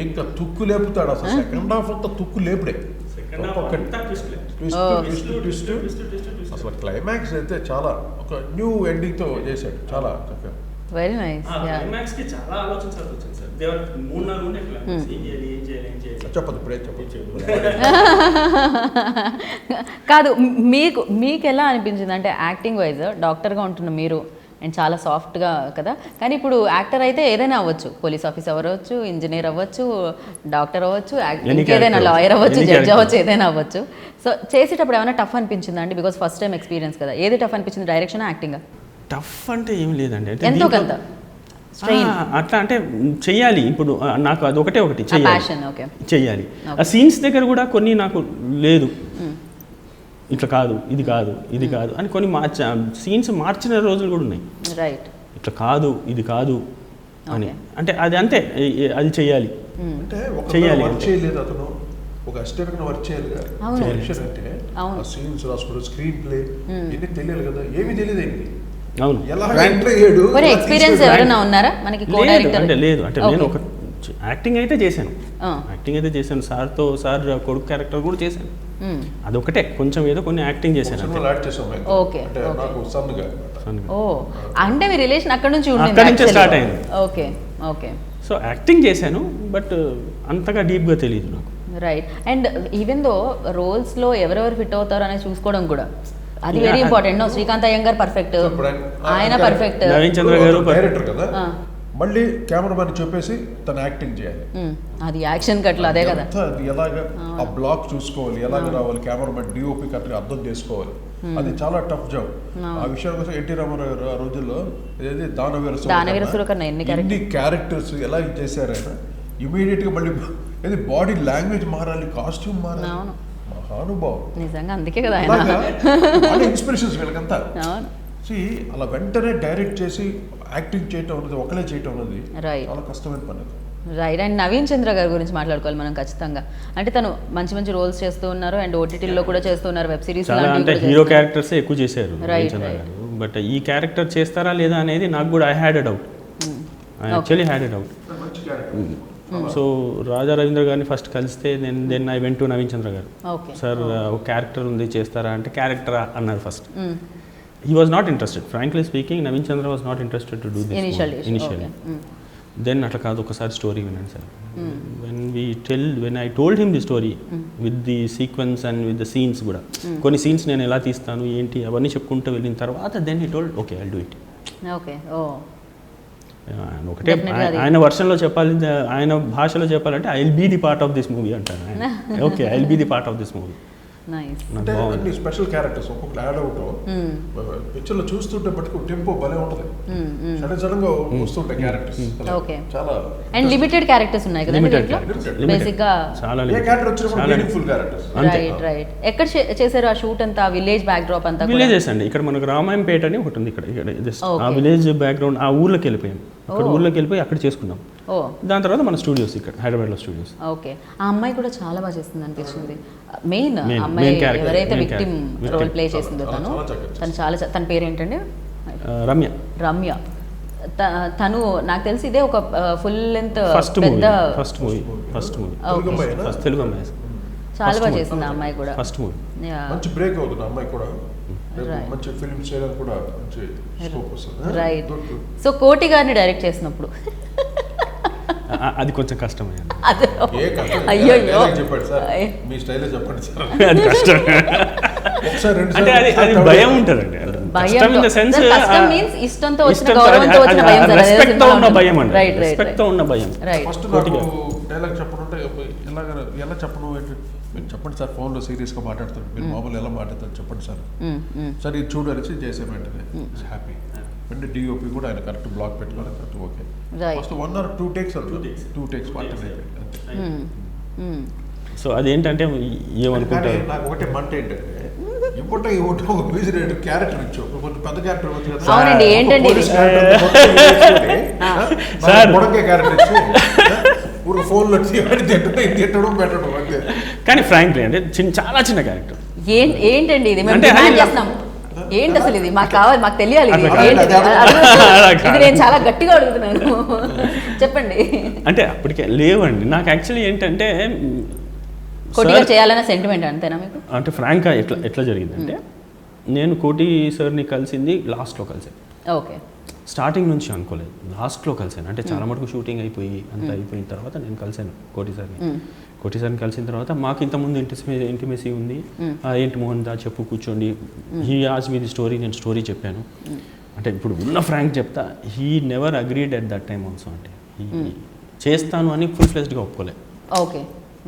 ఇంకా తుక్కు లేపుతాడు. అసలు సెకండ్ హాఫ్ అంతా తుక్కు లేపుడే, అసలు క్లైమాక్స్ అయితే చాలా ఒక న్యూ ఎండింగ్తో చేశాడు, చాలా చక్కగా. Very nice. క్లైమాక్స్కి చాలా ఆలోచించాల్సి వచ్చింది సార్. దేవర్ 3-4 ఉండే క్లైమాక్స్. ఏం చేయాలి చెప్పదు ఇప్పుడే చెప్పదు. కాదు, మీకు ఎలా అనిపించింది అంటే యాక్టింగ్ వైజ్ డాక్టర్గా ఉంటున్న మీరు అండ్ చాలా సాఫ్ట్గా కదా, కానీ ఇప్పుడు యాక్టర్ అయితే ఏదైనా అవ్వచ్చు, పోలీస్ ఆఫీసర్ అవ్వచ్చు, ఇంజనీర్ అవ్వచ్చు, డాక్టర్ అవ్వచ్చు, ఏదైనా లాయర్ అవ్వచ్చు, జడ్జ్ అవ్వచ్చు, ఏదైనా అవ్వచ్చు. సో చేసేటప్పుడు ఏమైనా టఫ్ అనిపించిందా అండి? బికాస్ ఫస్ట్ టైం ఎక్స్పీరియన్స్ కదా. ఏది టఫ్ అనిపించింది, డైరెక్షన్ యాక్టింగ్? టఫ్ అంటే ఏం లేదండి, అంటే ఎంతో కొంత అట్లా అంటే చెయ్యాలి. ఇప్పుడు నాకు అది ఒకటి ప్యాషన్. ఓకే, చెయ్యాలి. ఆ సీన్స్ దగ్గర కూడా కొన్ని నాకు లేదు, ఇట్లా కాదు, ఇది కాదు, ఇది కాదు అని కొన్ని సీన్స్ మార్చిన రోజులు కూడా ఉన్నాయి. రైట్, ఇట్లా కాదు, ఇది కాదు అని. అంటే అది అంతే, అది చెయ్యాలి. అంటే చెయ్యాలి చేయలేదు అతను, ఒక అసిస్టెంట్ వర్క్ చేయాలి కదా. అంటే ఆ సీన్స్ రాసుకోవడం, స్క్రీన్ ప్లే ఇవన్నీ తెలియాలి కదా. ఏమీ తెలియదు ఏంటి. అవును, ఎలా ఎంటర్ అయ్యాడు. ఎక్స్పీరియన్స్ ఎవరైనా ఉన్నారా మనకి? లేదు అంటే నేను ఒక యాక్టింగ్ అయితే చేశాను, సార్ కొడుకు క్యారెక్టర్ కూడా చేశాను. అదొకటే కొంచెం ఏదో కొన్ని యాక్టింగ్ చేశాను. ఓకే, అంటే మీ రిలేషన్ అక్కడ నుంచి స్టార్ట్ అయింది. Okay okay. సో యాక్టింగ్ చేశాను, బట్ అంతగా డీప్గా తెలియదు నాకు. రైట్. అండ్ ఈవెన్ దో రోల్స్లో ఎవరెవరు ఫిట్ అవుతారు అనేది చూసుకోవడం కూడా అది very important. No, Srikanth Iyengar perfect, ఆయన పర్ఫెక్ట్, నవీన్ చంద్ర గారు డైరెక్టర్ కదా, మళ్ళీ కెమెరామెన్ చెప్పేసి తన యాక్టింగ్ చేయాలి. అది యాక్షన్ కట్లు అదే కదా. అది ఎలాగా ఆ బ్లాక్ చూసుకోవాలి, ఎలాగ రావాలి, కెమెరామెన్ డిఓపి కరెక్ట్గా అర్థం చేసుకోవాలి. అది చాలా టఫ్ జాబ్. ఆ విషయం కోసం ఎన్టీ రామారావు గారు ఆ రోజుల్లో ఏదైతే దానవీర సురకర్ణ ఎన్ని క్యారెక్టర్స్ ఎలా చేశారు ఆయన. ఇమీడియట్ గా మళ్ళీ ఏది బాడీ లాంగ్వేజ్ మారాలి, కాస్ట్యూమ్ మారాలి. మహానుభావం నిజంగా, అందుకే కదా ఇన్స్పిరేషన్స్ వీళ్ళకంతా. అలా వెంటనే డైరెక్ట్ చేసి యాక్టింగ్ చేయటం అనేది, ఒకలే చేయటం అనేది చాలా కష్టమైన పని. రైట్. అండ్ నవీన్ చంద్ర గారి గురించి మాట్లాడుకోవాలి మనం ఖచ్చితంగా. అంటే తను మంచి మంచి రోల్స్ చేస్తూ ఉన్నారు అండ్ ఓటీటీలో కూడా చేస్తున్నారు, వెబ్ సిరీస్. అంటే హీరో క్యారెక్టర్స్ ఎక్కువ చేశారు బట్ ఈ క్యారెక్టర్ చేస్తారా లేదా అనేది నాకు కూడా I had a doubt. Actually had a doubt. So Raja Ravindra గారిని ఫస్ట్ కలిస్తే then I went to Naveen Chandra గారు. సార్ ఒక క్యారెక్టర్ ఉంది చేస్తారా అంటే, క్యారెక్టరా అన్నారు first. He was not interested. Frankly speaking, Naveen Chandra was not interested to do this initially. Then అట్లా కాదు, ఒకసారి స్టోరీ వినండి sir. When I told him the story with the sequence and with the scenes కూడా, కొన్ని scenes నేను ఎలా తీస్తాను ఏంటి అవన్నీ చెప్పుకుంటూ వెళ్ళిన తర్వాత then he told, okay, I'll do it. Okay. ఒకటే ఆయన వర్షన్లో చెప్పాలి, ఆయన భాషలో చెప్పాలంటే I will be the part of this movie అంటారు. Okay, I will be the part of this movie. అంటే అన్ని స్పెషల్ క్యారెక్టర్స్ ఒక్కొక్కటి యాడ్ అవుట్ పిక్చర్లో చూస్తుంటే బట్టి టెంపో భలే ఉంటుంది. సడన్ గా వస్తుంటాయి క్యారెక్టర్స్, చాలా అండ్ లిమిటెడ్ క్యారెక్టర్స్ ఉన్నాయి కదా బేసిక్ గా. చాలా ఏ క్యారెక్టర్ వచ్చినా మీనింగ్ఫుల్ క్యారెక్టర్స్. రైట్. ఎక్కడ చేశారు ఆ షూట్ అంతా? విలేజ్ బ్యాక్ డ్రాప్ అంతా? విలేజెస్ అండి. ఇక్కడ మనకు రామాయంపేట అని ఒకటి ఉంది, ఇక్కడ ఆ విలేజ్ బ్యాక్గ్రౌండ్, ఆ ఊర్లోకి వెళ్ళిపోయాం. అక్కడ ఊర్లోకి వెళ్ళిపోయి అక్కడ చేసుకున్నాం. దాని తర్వాత మన స్టూడియోస్ ఇక్కడ హైదరాబాద్లో స్టూడియోస్. ఓకే. ఆ అమ్మాయి కూడా చాలా బాగా చేస్తుంది అనిపించింది. మెయిన్ అమ్మాయి ఎవరైతే విక్టిమ్ రోల్ ప్లే చేసిందో తను చాలా, తన పేరు ఏంటండి? రమ్య. తను నాకు తెలిసి ఇదే ఒక ఫుల్ లెంత్ పెద్ద ఫస్ట్ మూవీ తెలుగు అమ్మాయి. చాలా బాగా చేసింది ఆ అమ్మాయి కూడా. ఫస్ట్ మూవీ మంచి బ్రేక్ అవుతుంది అమ్మాయి కూడా. మంచి ఫిల్మ్ చేయడానికి కూడా మంచి స్కోప్ వస్తుంది. రైట్. సో కోటి గారిని డైరెక్ట్ చేసినప్పుడు అది కొంచెం కష్టం. అయ్యో చెప్పండి సార్, మీ స్టైల్లో చెప్పండి సార్. అది కష్టం. అంటే అది భయం ఉంటుందండి. ఇష్టంతో వచ్చిన గౌరవంతో వచ్చిన భయం, రెస్పెక్ట్తో ఉన్న భయం అండి. రెస్పెక్ట్తో ఉన్న భయం. ఫస్ట్ నాకు డైలాగ్ చెప్పనుంటే ఎలా చెప్పను, మీరు చెప్పండి సార్, ఫోన్లో సీరియస్గా మాట్లాడతారు, మీరు మామూలు ఎలా మాట్లాడతారు చెప్పండి సార్. సార్ ఇది చూడు అనేసి చేసే వెంటనే హ్యాపీ. అంటే డిఓపి కూడా ఆయన కరెక్ట్ బ్లాక్ పెట్టుకోవాలి, correct. Okay, first 1 or 2 takes అవుతుంది, 2 takes మాత్రమే. సో అదేంటంటే ఏమనుకుంటే నాకు ఒకటే మంట ఏంటంటే, ఇప్పుడు ఒక మ్యూజిక్ డైరెక్టర్ క్యారెక్టర్ ఇచ్చు, కొంచెం పెద్ద క్యారెక్టర్ వచ్చు కదా అవునండి. ఏంటండి పొడకే క్యారెక్టర్ ఇచ్చి ఊరు ఫోన్లో తిట్టడం పెట్టడం అంతే. కానీ ఫ్రాంక్లీ అంటే చాలా చిన్న క్యారెక్టర్. ఏంటండి ఇది మేము డిమాండ్ చేస్తాం. ఏంటి అసలు ఇది మాకు కావాలి, మాకు తెలియాలి. ఇది నేను చాలా గట్టిగా అడుగుతున్నాను, చెప్పండి. అంటే అప్పటికే లేవండి నాకు. యాక్చువల్లీ ఏంటంటే కోటిగా చేయాలనే సెంటిమెంట్ అంతేనా మీకు? అంటే ఫ్రాంక్గా ఎట్లా జరిగిందంటే, నేను కోటి సార్ని కలిసింది లాస్ట్లో కలిసాను. ఓకే. స్టార్టింగ్ నుంచి అనుకోలేదు, లాస్ట్లో కలిసాను. అంటే చాలా మటుకు షూటింగ్ అయిపోయి అంతా అయిపోయిన తర్వాత నేను కలిసాను కోటి సార్ని కలిసిన తర్వాత మాకు ఇంతకుముందు ఇంటిమేసీ ఉంది, ఏంటి మోహన్ దా చెప్పు కూర్చోండి, హీ ఆజ్ మీ ది స్టోరీ, నేను స్టోరీ చెప్పాను. అంటే ఇప్పుడు ఉన్న ఫ్రాంక్ చెప్తా, he never agreed at that time also. అంటే చేస్తాను అని ఫుల్ ఫ్లెజ్డ్గా ఒప్పుకోలే. ఓకే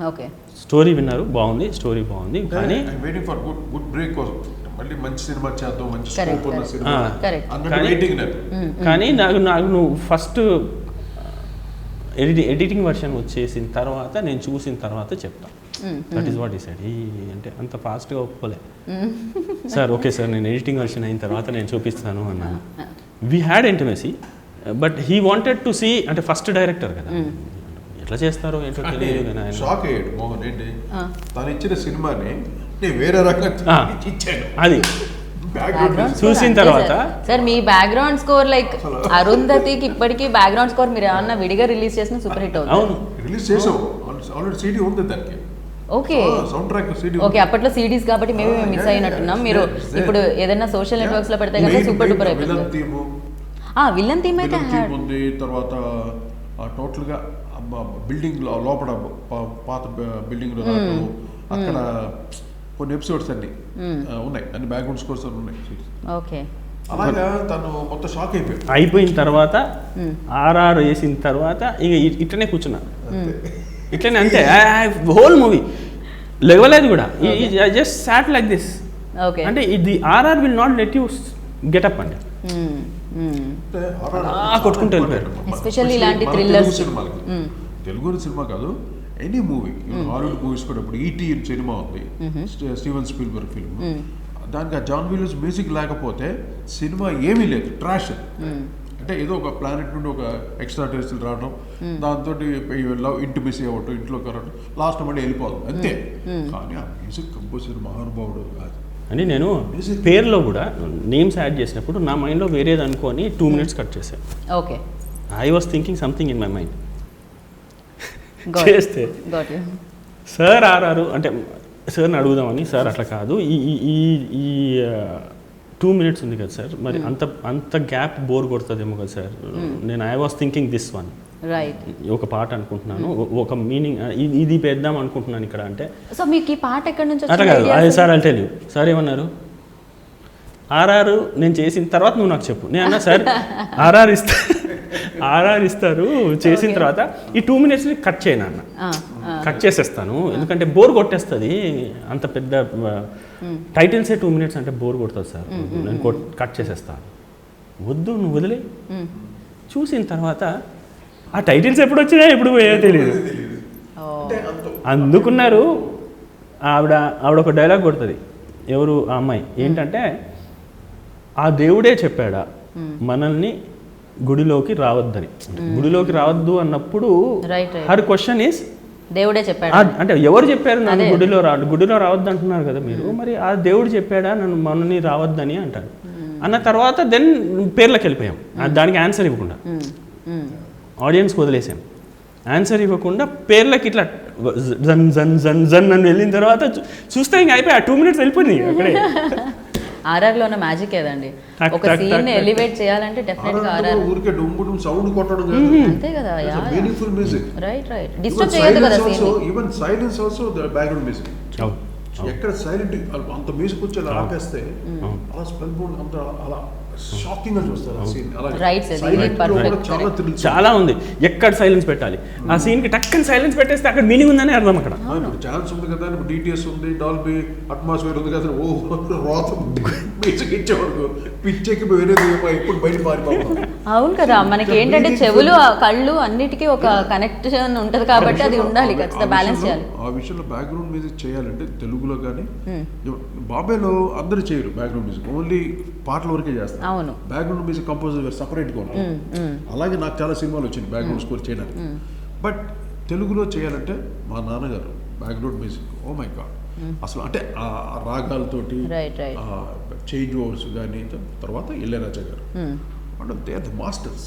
ఓకే, స్టోరీ విన్నారు, బాగుంది, స్టోరీ బాగుంది, కానీ వెయిటింగ్ ఫర్ గుడ్ బ్రేక్ కోసం, మళ్ళీ మంచి సినిమా చేద్దాం, మంచి Correct, స్కోప్ ఉన్న correct. Cinema Correct. అన్నట్టు వెయిటింగ్ నేను. కానీ నాకు నువ్వు ఫస్ట్ ఎడిటింగ్ వర్షన్ వచ్చేసిన తర్వాత నేను చూసిన తర్వాత చెప్తా. దట్ ఈస్ వాట్ ఈ సైడ్. అంటే అంత ఫాస్ట్గా ఒప్పుకోలే. సార్ ఓకే సార్, నేను ఎడిటింగ్ వర్షన్ అయిన తర్వాత నేను చూపిస్తాను అన్నాను. We had intimacy, but he wanted to see, అంటే ఫస్ట్ డైరెక్టర్ కదా, ఎట్లా చేస్తారో ఏంటో తెలియదు. కానీ ఆయన షాక్ అయ్యాడు మోహన్. ఏంటి తను ఇచ్చిన సినిమాని నేను వేరే రకంగా ఇచ్చాను. అది బ్యాక్గ్రౌండ్ చూసిన తర్వాత సార్ మీ బ్యాక్గ్రౌండ్ స్కోర్ లైక్ అరుంధతికి ఇప్పటికీ బ్యాక్గ్రౌండ్ స్కోర్ మీరు ఏమన్నా విడిగా రిలీజ్ చేసిన సూపర్ హిట్ అవుతుంది. అవును, రిలీజ్ చేసావు, ఆల్రెడీ సీడీ ఉంది దానికి. Okay sound track CD. Okay, అప్పట్లో సిడీస్ కాబట్టి మేబీ మేము మిస్ అయినట్టున్నాం. మీరు ఇప్పుడు ఏదైనా సోషల్ నెట్వర్క్స్ లో పెడితే కనుక సూపర్ డూపర్ అయిపోతుంది. విలన్ థీమ్ అయితే ఉంది. తర్వాత టోటల్ గా బిల్డింగ్ లోపల పాత బిల్డింగ్ లో అక్కడ కొన్ని ఎపిసోడ్స్ అన్ని ఉన్నాయి, అన్ని బ్యాక్గ్రౌండ్ స్కోర్స్ ఉన్నాయి. ఓకే, అలాగా తను మొత్తం షాక్ అయిపోయిన తర్వాత ఆర్ఆర్ వేసిన తర్వాత ఇక ఇట్లనే కూర్చున్నా, ఇట్లనే అంతే హోల్ మూవీ లేవలేదు కూడా. Just sat like this. Okay, అంటే ఇది RR will not let you get up అండి, కొట్టుకుంటూ వెళ్ళిపోయారు. ఎస్పెషల్లీ ఇలాంటి థ్రిల్లర్స్ సినిమాలకి, తెలుగు సినిమా కాదు, ఎనీ మూవీ, హాలీవుడ్ మూవీస్ కూడా. ఇప్పుడు ఈటీ సినిమా ఉంది, స్టీవెన్ స్పీల్బర్గ్ ఫిల్మ్. దానికి ఆ జాన్ విలియమ్స్ మ్యూజిక్ లేకపోతే సినిమా ఏమీ లేదు, ట్రాష్. అంటే ఏదో ఒక ప్లానెట్ నుండి ఒక ఎక్స్ట్రా టెరిస్టల్ రావడం, దాంతో లవ్ ఇంటిమేసీ అవ్వటం, ఇంట్లో కరవడం, లాస్ట్ మళ్ళీ వెళ్ళిపోవడం అంతే. కానీ ఆ మ్యూజిక్ కంపోజర్ మహానుభావుడు కాదు. అని నేను పేరులో కూడా నేమ్స్ యాడ్ చేసినప్పుడు నా మైండ్లో వేరేది అనుకొని 2 minutes కట్ చేశాను. Okay, I was thinking something in my mind. చేస్తే సార్ ఆర్ఆర్ అంటే సార్ని అడుగుదామని, సార్ అట్లా కాదు, ఈ 2 minutes ఉంది కదా సార్, మరి అంత గ్యాప్ బోర్ కొడుతుందేమో కదా సార్, నేను I was thinking this one, right, ఒక పాట అనుకుంటున్నాను, ఒక మీనింగ్ ఇది పెద్దాం అనుకుంటున్నాను ఇక్కడ. అంటే సో మీకు ఈ పాట ఎక్కడి నుంచి అట్లా కాదు, అదే సార్ అంటే సార్ ఏమన్నారు, ఆర్ఆర్ నేను చేసిన తర్వాత నువ్వు నాకు చెప్పు. నేను అన్నా సార్ ఆర్ఆర్ ఇస్తారు చేసిన తర్వాత ఈ 2 minutes కట్ చేయను అన్న, కట్ చేసేస్తాను, ఎందుకంటే బోర్ కొట్టేస్తుంది, అంత పెద్ద టైటిల్సే 2 minutes అంటే బోర్ కొడుతుంది సార్, నేను కట్ చేసేస్తాను. వద్దు, నువ్వు వదిలే. చూసిన తర్వాత ఆ టైటిల్స్ ఎప్పుడు వచ్చినా ఎప్పుడు పోయా తెలియదు. అందుకున్నారు. ఆవిడ ఒక డైలాగ్ కొడుతుంది, ఎవరు ఆ అమ్మాయి, ఏంటంటే ఆ దేవుడే చెప్పాడా మనల్ని గుడిలోకి రావద్దని. గుడిలోకి రావద్దు అన్నప్పుడు హర్ క్వశ్చన్ ఈస్ దేవుడే చెప్పాడు అంటే ఎవరు చెప్పారు నన్ను గుడిలో రావద్దు అంటున్నారు కదా మీరు, మరి ఆ దేవుడు చెప్పాడా నన్ను మనల్ని రావద్దని అంటాడు. అన్న తర్వాత దెన్ పేర్లకు వెళ్ళిపోయాం, దానికి ఆన్సర్ ఇవ్వకుండా ఆడియన్స్కి వదిలేసాం. ఆన్సర్ ఇవ్వకుండా పేర్లకి ఇట్లా జన్ జన్ జన్ జన్ అని వెళ్ళిన తర్వాత చూస్తే ఇంకా అయిపోయి ఆ 2 minutes వెళ్ళిపోయింది అక్కడే. ఆర్ఆర్లో ఉన్న మ్యాజిక్ ఏదండి, ఒక సీన్ ఎలివేట్ చేయాలంటే డెఫినెట్ గా ఆర్ఆర్ ఊరికే డుంబుడుం సౌండ్ కొట్టడం కాదు, అంతే కదా, మీనింగ్ఫుల్ మ్యూజిక్. రైట్, డిస్టర్బ్ చేయదు కదా scene. Even silence also the background music. ఎక్కడ సైలెంట్ అంత మ్యూజిక్ వచ్చి అలా ఆపేస్తే అలా స్పెల్ బోర్డ్ అంత అలా షాకింగ్ గా చూస్తారు ఆ సీన్. చాలా ఉంది, ఎక్కడ సైలెన్స్ పెట్టాలి, ఆ సీన్ కి టక్కని సైలెన్స్ పెట్టేస్తే అక్కడ మీనింగ్ ఉందని అర్థం. అక్కడ ఇప్పుడు ఛాన్స్ ఉంది కదా, ఇప్పుడు డిటిఎస్ ఉంది, డాల్బీ అట్మాస్ఫియర్ ఉంది కదా, ఓ రోత మ్యూజిక్ ఇచ్చేవాడు పిచ్చెక్కి వేరేది ఎప్పుడు బయట మారిపోతాం. అవును కదా, మనకి ఏంటంటే చెవులు కళ్ళు అన్నిటికీ ఒక కనెక్షన్ ఉంటది కాబట్టి అది ఉండాలి, ఖచ్చితంగా బ్యాలెన్స్ చేయాలి. ఆ విషయంలో బ్యాక్గ్రౌండ్ మ్యూజిక్ చేయాలంటే తెలుగులో కానీ బాంబేలో అందరూ చేయరు బ్యాక్గ్రౌండ్ మ్యూజిక్, ఓన్లీ పాటల వరకే చేస్తారు. అవును, బ్యాక్గ్రౌండ్ మ్యూజిక్ కంపోజర్ సపరేట్గా ఉంటుంది. అలాగే నాకు చాలా సినిమాలు వచ్చింది బ్యాక్గ్రౌండ్ స్కోర్ చేయడానికి. బట్ తెలుగులో చేయాలంటే మా నాన్నగారు background music, oh my god, అసలు అంటే ఆ రాగాలతోటి చేంజ్ ఓవర్స్ కానీ, తర్వాత ఇళయరాజా గారు అంటే దే ఆర్ ద మాస్టర్స్.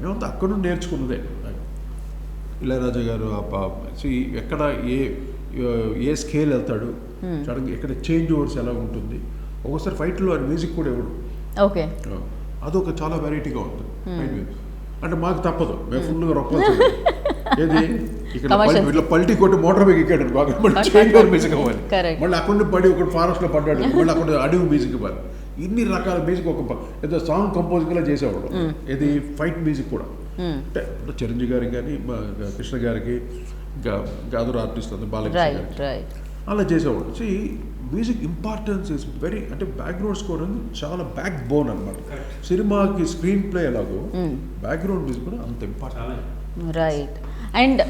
మేమంతా అక్కడ నుండి నేర్చుకున్నదే. ఇళయరాజా గారు ఎక్కడ ఏ స్కేల్ వెళ్తాడు, సడన్గా ఎక్కడ చేంజ్ ఓవర్స్ ఎలా ఉంటుంది, ఒక్కోసారి ఫైట్లో ఆయన మ్యూజిక్ కూడా ఇవ్వడు. ఓకే, అదొక చాలా వెరైటీగా ఉంటుంది ఫైట్ మ్యూజిక్. అంటే మాకు తప్పదు, మేము ఫుల్గా రొక్కాల్సింది. ఏది ఇక్కడ ఇట్లా పల్టీ కొట్టి మోటార్ బైక్ ఎక్కాడు బాగా, మళ్ళీ చైన్ మ్యూజిక్ ఇవ్వాలి, మళ్ళీ అక్కడ నుండి పడి ఒకటి ఫారెస్ట్లో పడ్డాడు, మళ్ళీ అక్కడ అడవి మ్యూజిక్ ఇవ్వాలి. ఇన్ని రకాల మ్యూజిక్ ఒక ఏదో సాంగ్ కంపోజింగ్లా చేసేవాడు. ఇది ఫైట్ మ్యూజిక్ కూడా అంటే చిరంజీవి గారికి కానీ కృష్ణ గారికి ఇంకా అదర్ ఆర్టిస్ట్ బాలకృష్ణ గారికి అలా చేసేవాడు. So music importance is very, అంటే బ్యాక్గ్రౌండ్ స్కోర్ అనేది చాలా బ్యాక్ బోన్ అనమాట. సినిమాకి స్క్రీన్ ప్లే ఎలాగో బ్యాక్గ్రౌండ్ మ్యూజిక్ కూడా అంత ఇంపార్టెంట్. రైట్. అండ్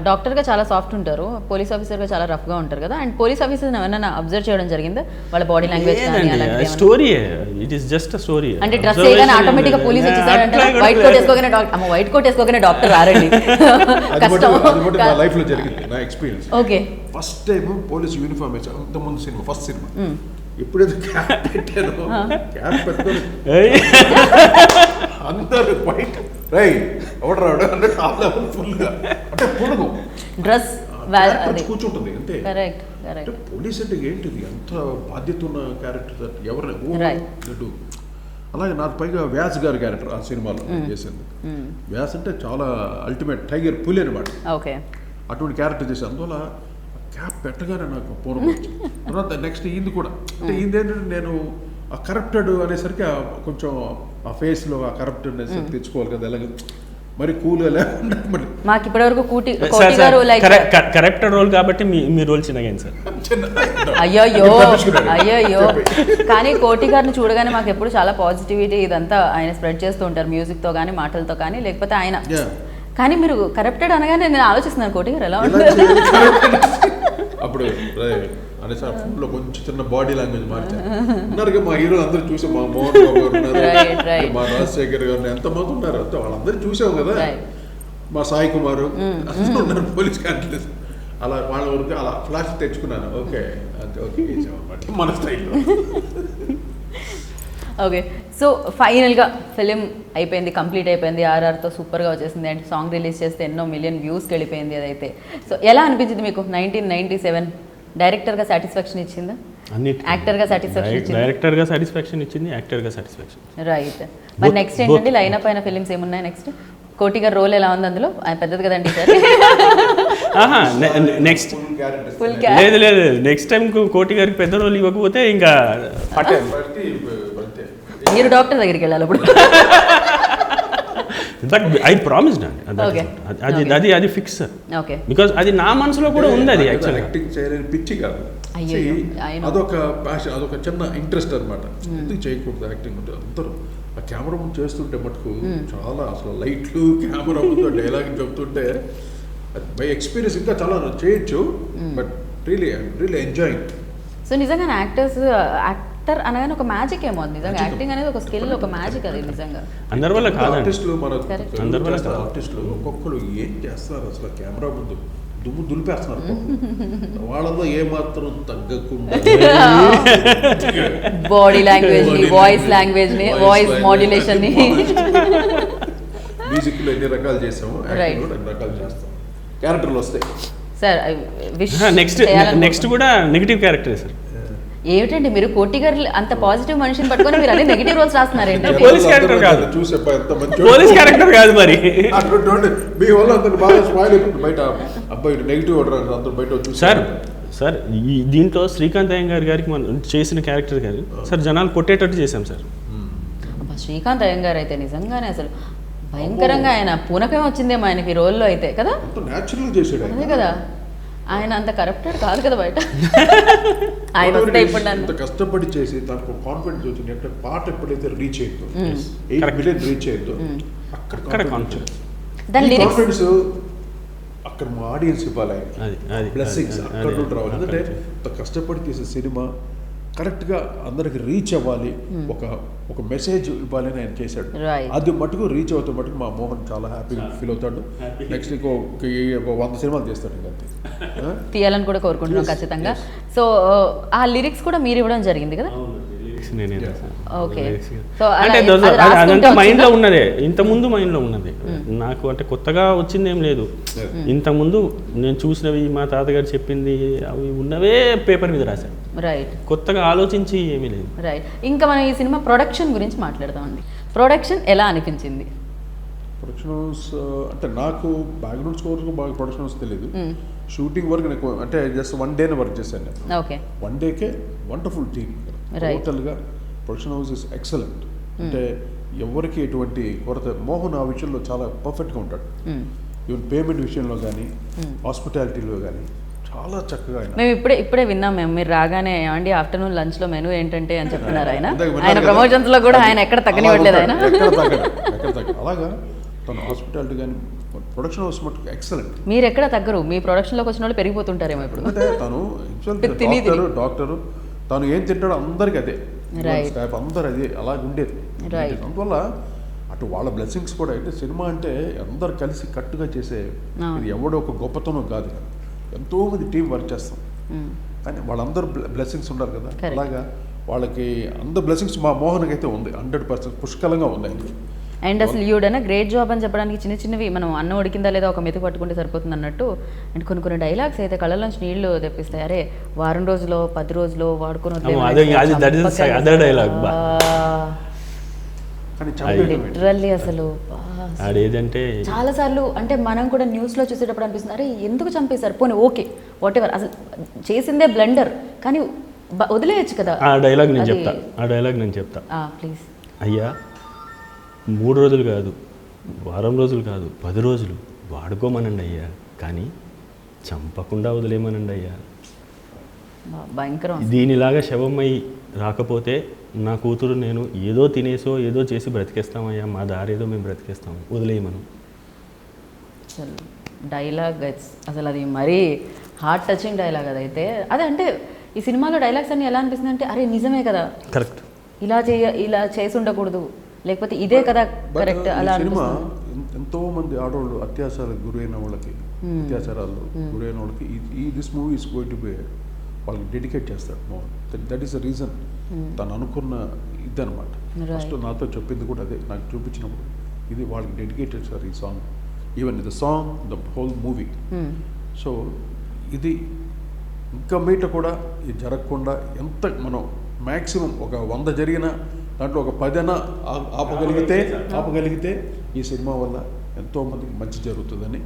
డాక్టర్గా చాలా సాఫ్ట్ ఉంటారు, పోలీస్ ఆఫీసర్గా చాలా రఫ్గా ఉంటారు కదా. అండ్ పోలీస్ ఆఫీసర్ ఏమైనా అబ్జర్వ్ చేయడం జరిగిందా వాళ్ళ బాడీ లాంగ్వేజ్ కానీ? Story, it is just a story. అంటే డ్రెస్ చేయగానే ఆటోమేటిక్గా పోలీస్ వచ్చేసారంటే వైట్ కోట్ వేసుకోగానే వైట్ కోట్ వేసుకోగానే డాక్టర్ రారండి. కష్టం. నా లైఫ్లో జరిగింది, నా experience. Okay. First time police uniform వేసాను, అంతకుముందు సినిమా, ఫస్ట్ సినిమా. ఎప్పుడైతే క్యాప్ పెట్టాను, క్యాప్ పెట్టుకొని అందరు వైట్ రైట్ ఎవడు రాడు అంటే టాప్ లెవెల్ ఫుల్గా, అంటే పొడుగు డ్రెస్ కూర్చుంటుంది అంతే. కరెక్ట్. అంటే పోలీస్ అంటే ఏంటిది, అంత బాధ్యత ఉన్న క్యారెక్టర్ ఎవరిని. అలాగే నాకు పైగా వ్యాస్ గారి క్యారెక్టర్ ఆ సినిమాలో చేసింది. వ్యాస్ అంటే చాలా అల్టిమేట్ టైగర్ పులి అనమాట. ఓకే. అటువంటి క్యారెక్టర్ చేసి అందువల్ల క్యాప్ పెట్టగానే నాకు పూర్వం వచ్చింది. తర్వాత నెక్స్ట్ ఈయన కూడా, అంటే ఈయన ఏంటంటే నేను ఆ కరప్టెడ్ అనేసరికి కొంచెం ఆ ఫేస్లో ఆ కరప్టెడ్నెస్ తెచ్చుకోవాలి కదా, ఎలాగ మరి కూల్గా లేకుండా. మాకు ఇప్పటివరకు కరెక్టెడ్ రోల్ కాబట్టి మీ రోల్ చిన్నగా సార్. అయ్యో కానీ కోటి గారిని చూడగానే మాకు ఎప్పుడు చాలా పాజిటివిటీ ఇదంతా ఆయన స్ప్రెడ్ చేస్తూ ఉంటారు, మ్యూజిక్తో కానీ మాటలతో కానీ, లేకపోతే ఆయన. కానీ మీరు కరప్టెడ్ అనగానే నేను ఆలోచిస్తున్నాను కోటి గారు ఎలా ఉంటుంది. అప్పుడు అనే సార్ ఫుడ్లో కొంచెం చిన్న బాడీ లాంగ్వేజ్ మార్చారు. ఉన్నారుగా మా హీరో అందరూ చూసాం, మా మోహన్ బాబు గారు ఉన్నారు, మా రాజశేఖర్ గారు, ఎంతమంది ఉన్నారు, అంతా వాళ్ళందరూ చూసాం కదా. మా సాయి కుమారు అందరూ ఉన్నారు పోలీస్ కాన్ఫిడెన్స్. అలా వాళ్ళ వరకు అలా ఫ్లాష్ తెచ్చుకున్నాను. ఓకే అంతే, ఓకే అనమాట మన స్టైల్లో. ఓకే. సో ఫైనల్గా ఫిలిం అయిపోయింది, కంప్లీట్ అయిపోయింది, ఆర్ఆర్తో సూపర్గా వచ్చేసింది. అండ్ సాంగ్ రిలీజ్ చేస్తే ఎన్నో మిలియన్ వ్యూస్కి వెళ్ళిపోయింది అదైతే. సో ఎలా అనిపించింది మీకు? 1997 డైరెక్టర్గా సాటిస్ఫాక్షన్ ఇచ్చిందా? యాక్టర్గా సాటిస్ఫాక్షన్ ఇచ్చింది? డైరెక్టర్గా సాటిస్ఫాక్షన్ ఇచ్చింది, యాక్టర్గా సాటిస్ఫాక్షన్. రైట్. మరి నెక్స్ట్ ఏంటండి లైనప్ అయిన ఫిలిమ్స్ ఏమున్నాయి నెక్స్ట్? కోటి గారి రోల్ ఎలా ఉంది అందులో? పెద్దది కదండి సార్. నెక్స్ట్ లేదు నెక్స్ట్ టైం కోటి గారికి పెద్ద రోల్ ఇవ్వకపోతే ఇంకా మీరు డాక్టర్ దగ్గరికి వెళ్ళాలి అప్పుడు. ఇన్ఫాక్ట్ ఐ ప్రామిస్డ్ అండి, అది ఫిక్స్. ఓకే. బికాజ్ అది నా మనసులో కూడా ఉంది. అది యాక్చువల్లీ యాక్టింగ్ చేయలేని పిచ్చి కాదు, అదొక ప్యాషన్, అదొక చిన్న ఇంట్రెస్ట్ అనమాట. ఎందుకు చేయకూడదు యాక్టింగ్ అంటే అందరూ ఆ కెమెరా ముందు చేస్తుంటే మటుకు చాలా అసలు లైట్లు కెమెరా ముందు డైలాగ్ చెప్తుంటే బై ఎక్స్పీరియన్స్ ఇంకా చాలా చేయొచ్చు. But really enjoying. సో నిజంగా యాక్టర్ అనగానే ఒక మ్యాజిక్ ఏమో అది. నిజంగా యాక్టింగ్ అనేది ఒక స్కిల్, ఒక మ్యాజిక్ అది నిజంగా. అందరి వల్ల కాదు ఆర్టిస్టులు, మన అందరి వల్ల ఆర్టిస్టులు ఒక్కొక్కరు ఏం చేస్తారు అసలు కెమెరా ముందు దుమ్ము దులిపేస్తున్నారు. వాళ్ళలో ఏమాత్రం తగ్గకుండా బాడీ లాంగ్వేజ్ ని, వాయిస్ లాంగ్వేజ్ ని, వాయిస్ మాడ్యులేషన్ ని, మ్యూజిక్ లో ఎన్ని రకాలు చేసాము, యాక్టింగ్ లో ఎన్ని రకాలు చేస్తాం, క్యారెక్టర్లు వస్తాయి. సార్ నెక్స్ట్ కూడా నెగిటివ్ క్యారెక్టర్ సార్. ఏమిటండి మీరు కోటి గారు అంత పాజిటివ్ మనిషిని పట్టుకొని మీరు అన్ని నెగిటివ్ రోల్స్ రాస్తున్నారు ఏంటి? పోలీస్ క్యారెక్టర్ కాదు, పోలీస్ క్యారెక్టర్ కాదు మరి. మీ వల్ల అంత బాగా స్పాయిల్ అయిపోతుంది బయట. అబ్బాయి నెగిటివ్ అందరూ బయట సార్ దీంట్లో శ్రీకాంత్ అయ్యంగార్ గారికి మనం చేసిన క్యారెక్టర్ గారు సార్ జనాలు కొట్టేటట్టు చేశాం సార్. శ్రీకాంత్ అయ్యంగార్ అయితే నిజంగానే అసలు భయంకరంగా ఆయన పూనకం వచ్చిందేమో ఆయనకి రోల్లో అయితే కదా. అదే కదా, ఆయన అంత కరప్టెడ్ కాదు కదా బయట. ఆయన వస్తే ఇప్పుడు కష్టపడి చేసి దానికి కాన్ఫిడెన్స్ వచ్చింది. అంటే పాట ఎప్పుడైతే రీచ్ అయ్యిందో, 8 మిలియన్ రీచ్ అయ్యిందో అక్కడ కాన్ఫిడెన్స్ అక్కడ మా ఆడియన్స్ ఇవ్వాలి, బ్లెస్సింగ్స్ అక్కడ నుండి రావాలి. ఎందుకంటే అంత కష్టపడి తీసే సినిమా కరెక్ట్గా అందరికి రీచ్ అవ్వాలి, ఒక మెసేజ్ ఇవ్వాలి అని ఆయన చేశాడు. అది మటుకు రీచ్ అవుతాం మటుకు మా మోహన్ చాలా హ్యాపీగా ఫీల్ అవుతాడు. నెక్స్ట్ ఇంకో 100 సినిమాలు చేస్తాడు ఇంకా తీయాలని కూడా కోరుకుంటున్నాం ఖచ్చితంగా. సో ఆ లిరిక్స్ కూడా మీరు ఇవ్వడం జరిగింది కదా. లిరిక్స్ నేనే రాశాను. Okay. Lyrics. So, అంటే అది రాసుకుంటూ అదంతా మైండ్లో వచ్చిందా? ఉన్నదే, ఇంతకుముందు మైండ్లో ఉన్నది నాకు. అంటే కొత్తగా వచ్చింది ఏం లేదు. ఇంతకుముందు నేను చూసినవి, మా తాతగారు చెప్పింది, అవి ఉన్నవే పేపర్ మీద రాశాను. రైట్, కొత్తగా ఆలోచించి ఏమీ లేదు. రైట్. ఇంకా మనం ఈ సినిమా ప్రొడక్షన్ గురించి మాట్లాడదామండి. ప్రొడక్షన్ ఎలా అనిపించింది? ప్రొడక్షన్ హౌస్ అంటే నాకు బ్యాక్గ్రౌండ్ స్కోర్ బాగా ప్రొడక్షన్ హౌస్ తెలియదు. షూటింగ్ వర్క్ నాకు అంటే జస్ట్ 1 day వర్క్ చేశాను నేను. ఓకే. 1 dayకే వండర్ఫుల్ టీమ్. Right. టోటల్గా ప్రొడక్షన్ హౌస్ ఇస్ ఎక్సలెంట్. అంటే ఎవరికి ఎటువంటి కొరత, మోహన్ ఆ విషయంలో చాలా పర్ఫెక్ట్గా ఉంటాడు. ఈవెన్ పేమెంట్ విషయంలో కానీ హాస్పిటాలిటీలో కానీ చాలా చక్కగా ఆయన. మేము ఇప్పుడే విన్నాం. మీరు రాగానే ఏమండి ఆఫ్టర్నూన్ లంచ్లో మెనూ ఏంటంటే అని చెప్తున్నారు ఆయన. ఇందాక విన్నారు ఆయన కదా? ప్రమోషన్స్లో కూడా ఆయన ఎక్కడ తగ్గనివ్వట్లేదు ఆయన. ఎక్కడ తగ్గడు. అలాగా తను హాస్పిటాలిటీ కానీ ప్రొడక్షన్ హౌస్ మటుకు ఎక్సలెంట్. మీరు ఎక్కడ తగ్గరు, మీ ప్రొడక్షన్లోకి వచ్చిన వాళ్ళు పెరిగిపోతుంటారేమో ఇప్పుడు. అంటే తను డాక్టరు తను ఏం తింటాడో అందరికి అదే, స్టాఫ్ అందరు అదే అలాగే ఉండేది. అందువల్ల అటు వాళ్ళ బ్లెస్సింగ్స్ కూడా. అంటే సినిమా అంటే అందరు కలిసి కట్టుగా చేసే, ఇది ఎవడో ఒక గొప్పతనం కాదు, ఎంతో మంది టీం వర్క్ చేస్తాం. కానీ వాళ్ళందరూ బ్లెస్సింగ్స్ ఉండాలి కదా. అలాగా వాళ్ళకి అందరు బ్లెస్సింగ్స్ మా మోహన్కి అయితే ఉంది, 100% పుష్కలంగా ఉంది ఆయనకి. అండ్ అసలు యూడైనా గ్రేట్ జాబ్ అని చెప్పడానికి చిన్నవి మనం అన్నం ఉడికిందా లేదా ఒక మెతుకు పట్టుకుంటే సరిపోతుంది అన్నట్టు. అండ్ కొన్ని డైలాగ్స్ అయితే కళ్ళలోంచి నీళ్లు తెప్పిస్తాయి. అరే వారం రోజులో 10 రోజులో వాడుకొని లిటరల్లీ అసలు చాలా సార్లు అంటే మనం కూడా న్యూస్లో చూసేటప్పుడు అనిపిస్తుంది, అరే ఎందుకు చంపేశారు, పోనీ ఓకే వాట్ ఎవర్, అసలు చేసిందే బ్లండర్ కానీ వదిలేయచ్చు కదా. ఆ డైలాగ్ నేను చెప్తా ప్లీజ్. అయ్యా 3 రోజులు కాదు, వారం రోజులు కాదు, 10 రోజులు వాడుకోమనండి అయ్యా, కానీ చంపకుండా వదిలేమనండి అయ్యా. భయంకరం. దీనిలాగా శవమై రాకపోతే నా కూతురు నేను ఏదో తినేసో ఏదో చేసి బ్రతికేస్తామయ్యా, మా దారి ఏదో మేము బ్రతికేస్తాము, వదిలేయమను. అసలు డైలాగ్ అసలు అది మరీ హార్ట్ టచింగ్ డైలాగ్ అదైతే. అదే అంటే ఈ సినిమాలో డైలాగ్స్ అన్ని ఎలా అనిపిస్తుంది అంటే అరే నిజమే కదా, కరెక్ట్, ఇలా చేసి ఉండకూడదు, లేకపోతే ఇదే కదా కరెక్ట్. అలా సినిమా ఎంతో మంది ఆడవాళ్ళు అత్యాచారాలకు గురైన వాళ్ళకి, గురైన వాళ్ళకి this movie is going to be వాళ్ళకి డెడికేట్ చేస్తాడు Mohan. That is the reason తను అనుకున్న ఇదనమాట. ఫస్ట్ నాతో చెప్పింది కూడా అదే, నాకు చూపించినప్పుడు ఇది వాళ్ళకి డెడికేటెడ్ సార్ ఈ song, even the song the whole movie. So ఇది ఇంకా మీట కూడా ఇది జరగకుండా ఎంత మనం మ్యాక్సిమం ఒక 100 జరిగిన దాంట్లో ఒక 10 ఆపగలిగితే ఈ సినిమా వల్ల ఎంతోమందికి మంచి జరుగుతుందని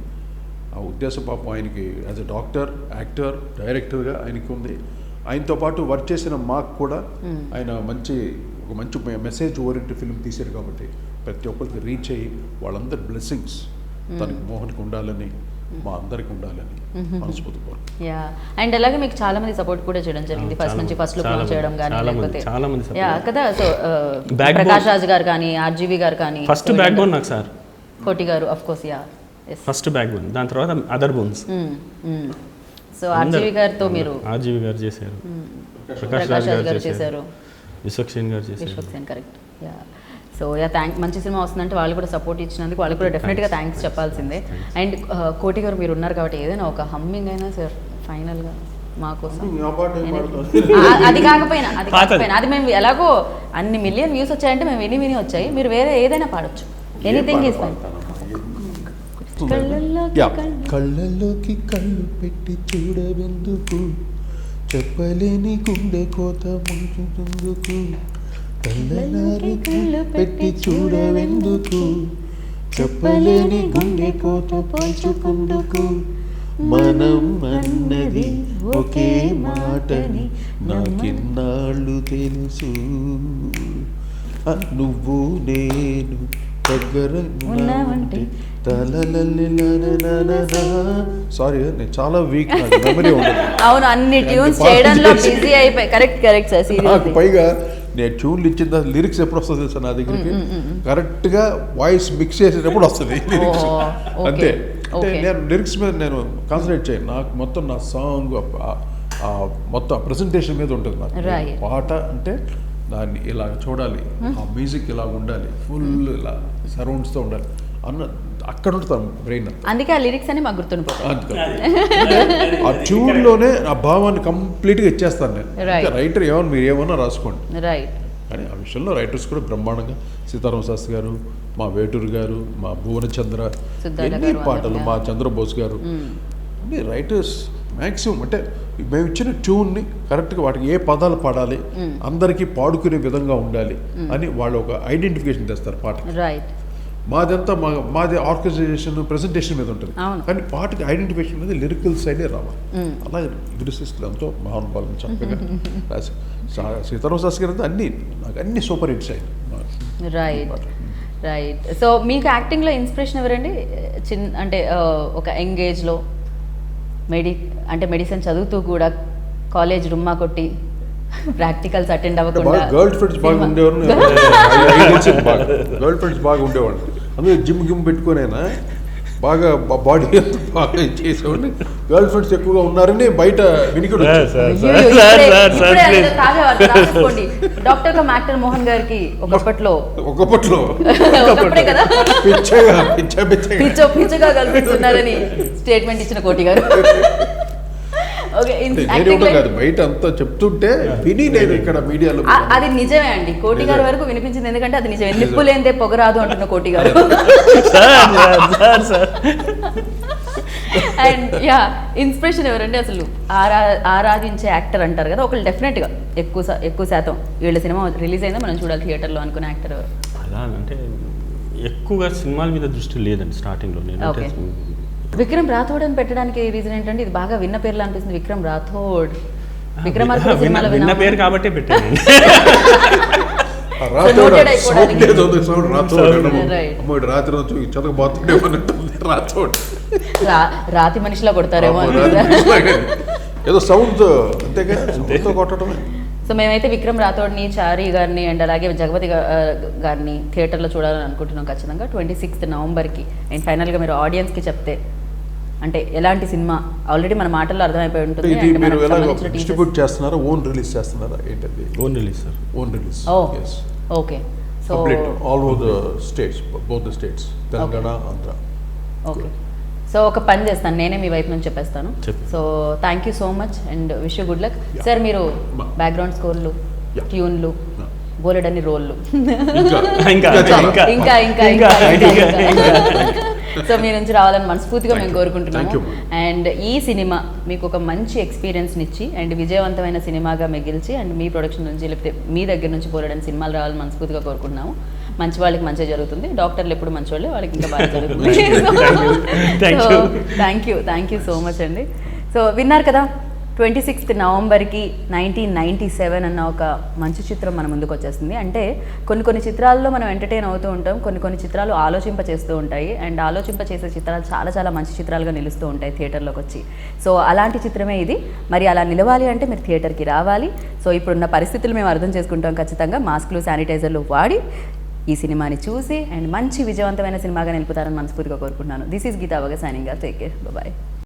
ఆ ఉద్దేశం పాపం ఆయనకి యాజ్ ఎ డాక్టర్, యాక్టర్, డైరెక్టర్గా ఆయనకి ఉంది. ఆయనతో పాటు వర్క్ చేసిన మాకు కూడా ఆయన ఒక మంచి మెసేజ్ ఓరియంటెడ్ ఫిల్మ్ తీశారు కాబట్టి ప్రతి ఒక్కరికి రీచ్ అయ్యి వాళ్ళందరి బ్లెస్సింగ్స్ తనకి మోహన్కి ఉండాలని, మా అందరికి ఉండాలని మనస్ఫూర్తి కోరుకుంటున్నాను. యా, అండ్ అలాగే మీకు చాలా మంది సపోర్ట్ కూడా చేయడం జరిగింది ఫస్ట్ లుక్ చేయడం కానీ, లేకపోతే యా కదా. సో ప్రకాష్ రాజ్ గారు కానీ, ఆర్జీవి గారు కానీ, ఫస్ట్ బ్యాక్ బోన్ నాకు సార్ కోటి గారు of course. Yeah, first back bone, దాని తర్వాత అదర్ బోన్స్. సో ఆర్జీవి గారితో మీరు ఆర్జీవి గారు చేశారు, ప్రకాష్ రాజ్ గారు చేశారు, విశ్వక్సేన్ గారు చేశారు. Vishwaksen correct. Yeah, so yeah మంచి సినిమా వస్తుందంటే వాళ్ళు కూడా సపోర్ట్ ఇచ్చినందుకు వాళ్ళు కూడా డెఫినెట్గా థ్యాంక్స్ చెప్పాల్సిందే. అండ్ కోటి గారు మీరు ఉన్నారు కాబట్టి ఏదైనా ఒక హమ్మింగ్ అయినా సార్ ఫైనల్గా మా కోసం. అది కాకపోయినా అది మేము ఎలాగో అన్ని మిలియన్ వ్యూస్ వచ్చాయంటే మేము విని వచ్చాయి, మీరు వేరే ఏదైనా పాడొచ్చు, ఎనీథింగ్ ఈజ్ ఫైన్. కళ్ళల్లోకి కళ్ళు పెట్టి చూడవెందుకు, చెప్పలేని గుండె కోత ముంచుతుందుకు, కళ్ళల్లోకి కళ్ళు పెట్టి చూడవెందుకు, చెప్పలేని గుండె కోత పంచుకుందుకు, మనం అన్నది ఒకే మాటని నాకిన్నాళ్ళు తెలుసు, నువ్వు నేను దగ్గర ఉన్నావంటే సారీ నేను చాలా వీక్, మెమరీ ఉండదు. అవును, అన్ని ట్యూన్స్ చేయడంలో బిజీ అయిపోయి. కరెక్ట్ సార్, నాకు పైగా నేను ట్యూన్లు ఇచ్చిన తర్వాత లిరిక్స్ ఎప్పుడు వస్తుంది తెలుసా నా దగ్గరికి, కరెక్ట్గా వాయిస్ మిక్స్ చేసేటప్పుడు వస్తుంది లిరిక్స్. అంతే, అంటే నేను లిరిక్స్ మీద నేను కాన్సన్ట్రేట్ చేయను, నాకు మొత్తం నా సాంగ్ మొత్తం ప్రజెంటేషన్ మీద ఉంటుంది నాకు. పాట అంటే దాన్ని ఇలా చూడాలి, ఆ మ్యూజిక్ ఇలా ఉండాలి, ఫుల్ ఇలా సరౌండ్స్తో ఉండాలి అన్న అక్కడ ఉంటాను బ్రెయిన్. అందుకే ఆ లిరిక్స్ అని మాకు గుర్తుండిపోతాయి. ఆ ట్యూన్లోనే ఆ భావాన్ని కంప్లీట్గా ఇచ్చేస్తాను నేను. రైటర్ ఏమన్నా మీరు ఏమన్నా రాసుకోండి. రైట్. కానీ ఆ విషయంలో రైటర్స్ కూడా బ్రహ్మాండంగా సీతారామ శాస్త్రి గారు, మా వేటూరు గారు, మా భువనచంద్ర, సిద్ధార్థ ఎన్ని గారు, పాటలు, మా చంద్రబోస్ గారు, అన్ని రైటర్స్ మ్యాక్సిమం అంటే మేము ఇచ్చిన ట్యూన్ని కరెక్ట్గా వాటికి ఏ పదాలు పాడాలి, అందరికీ పాడుకునే విధంగా ఉండాలి అని వాళ్ళు ఒక ఐడెంటిఫికేషన్ తెస్తారు పాట. రైట్. మాదంతా మాది ఆర్కెస్ట్రేషన్ ప్రెజెంటేషన్ మీద ఉంటుంది, అవును. కానీ పాటకి ఐడెంటిఫికేషన్ అనేది లిరికల్ సైడే రావాలి. అలాగే లిరిసిస్టులు ఎంతో మహానుభావులు చక్కగా రాసి సీతారామ శాస్త్రి గారు అన్ని నాకు అన్ని సూపర్ హిట్స్ అయ్యాయి. Right right. సో మీకు యాక్టింగ్లో ఇన్స్పిరేషన్ ఎవరండి? అంటే ఒక యంగ్ ఏజ్లో మెడిసిన్ చదువుతూ కూడా కాలేజ్ రుమ్మా కొట్టి ప్రాక్టికల్స్ అటెండ్ అవ్వకుండా గర్ల్ ఫ్రెండ్స్ బాగా ఉండేవారు, గర్ల్ ఫ్రెండ్స్ బాగా ఉండేవాళ్ళు. అందుకే జిమ్ పెట్టుకునేనా బాగా బాడీ బాగా చేసేవాడిని. గర్ల్ ఫ్రెండ్స్ ఎక్కువగా ఉన్నారని బయట వినికిడు. డాక్టర్ కమ్ యాక్టర్ మోహన్ గారికి ఒకప్పట్లో కదా పిచ్చగా గర్ల్ ఫ్రెండ్స్ ఉన్నారని స్టేట్మెంట్ ఇచ్చిన కోటి గారు. కాదు బయట అంతా చెప్తుంటే విని నేను ఇక్కడ మీడియాలో అది నిజమే అండి. కోటి గారి వరకు వినిపించింది, ఎందుకంటే అది నిజమే. నిప్పు లేనిదే పొగరాదు అంటున్న కోటి గారు. అండ్ యా, ఇన్స్పిరేషన్ ఎవరండి అసలు? ఆరాధించే యాక్టర్ అంటారు కదా, ఒకళ్ళు డెఫినెట్గా ఎక్కువ శాతం వీళ్ళ సినిమా రిలీజ్ అయిందా మనం చూడాలి థియేటర్లో అనుకునే యాక్టర్ ఎవరు? అలా అంటే ఎక్కువగా సినిమాల మీద దృష్టి లేదండి స్టార్టింగ్లో. నేను విక్రమ్ రాథోడ్ అని పెట్టడానికి రీజన్ ఏంటంటే ఇది బాగా విన్న పేర్లు అనిపిస్తుంది. విక్రమ్ రాథోడ్, విన్న పేరు కాబట్టే పెట్టాను. రాతి మనిషిలా కొడతారేమో ఏదో సౌండ్ అంతేగా కొట్టడమే. సో మేమైతే విక్రమ్ రాథోడ్ని, చారీ గారిని అండ్ అలాగే జగపతి గారిని థియేటర్లో చూడాలని అనుకుంటున్నాం ఖచ్చితంగా 26th నవంబర్కి. అండ్ ఫైనల్గా మీరు ఆడియన్స్కి చెప్తే అంటే ఎలాంటి సినిమా ఆల్రెడీ మన మాటల్లో అర్థమైపోయి ఉంటుంది. డిస్ట్రిబ్యూట్ చేస్తున్నారా, ఓన్ రిలీజ్ చేస్తున్నారా ఏంటండి? Own release sir. Own release. Okay. So all over the states, both the states, Telangana, Andhra. Okay. So ఒక పని చేస్తాను, నేనే మీ వైపు నుంచి చెప్పేస్తాను. So thank you so much and wish you good luck sir. మీరు బ్యాక్గ్రౌండ్ స్కోర్లు, ట్యూన్లు, బోలెడన్ని రోళ్ళు, సో మీ నుంచి రావాలని మనస్ఫూర్తిగా మేము కోరుకుంటున్నాము. అండ్ ఈ సినిమా మీకు ఒక మంచి ఎక్స్పీరియన్స్ని ఇచ్చి అండ్ విజయవంతమైన సినిమాగా మిగిల్చి అండ్ మీ ప్రొడక్షన్ నుంచి లేకపోతే మీ దగ్గర నుంచి బోలెడన్ని సినిమాలు రావాలని మనస్ఫూర్తిగా కోరుకుంటున్నాము. మంచి వాళ్ళకి మంచిగా జరుగుతుంది, డాక్టర్లు ఎప్పుడు మంచి వాళ్ళే, వాళ్ళకి ఇంకా బాగా జరుగుతుంది. థ్యాంక్ యూ సో మచ్ అండి. సో విన్నారు కదా, 26th నవంబర్కి 1997 అన్న ఒక మంచి చిత్రం మన ముందుకు వచ్చేస్తుంది. అంటే కొన్ని చిత్రాల్లో మనం ఎంటర్టైన్ అవుతూ ఉంటాం, కొన్ని చిత్రాలు ఆలోచింపచేస్తూ ఉంటాయి. అండ్ ఆలోచింపచేసే చిత్రాలు చాలా మంచి చిత్రాలుగా నిలుస్తూ ఉంటాయి థియేటర్లోకి వచ్చి. సో అలాంటి చిత్రమే ఇది. మరి అలా నిలవాలి అంటే మీరు థియేటర్కి రావాలి. సో ఇప్పుడున్న పరిస్థితులు మేము అర్థం చేసుకుంటాం. ఖచ్చితంగా మాస్కులు, శానిటైజర్లు వాడి ఈ సినిమాని చూసి అండ్ మంచి విజయవంతమైన సినిమాగా నిలుపుతారని మనస్ఫూర్తిగా కోరుకుంటున్నాను. దిస్ ఈస్ గీతా వగ signing off. Take care, bye.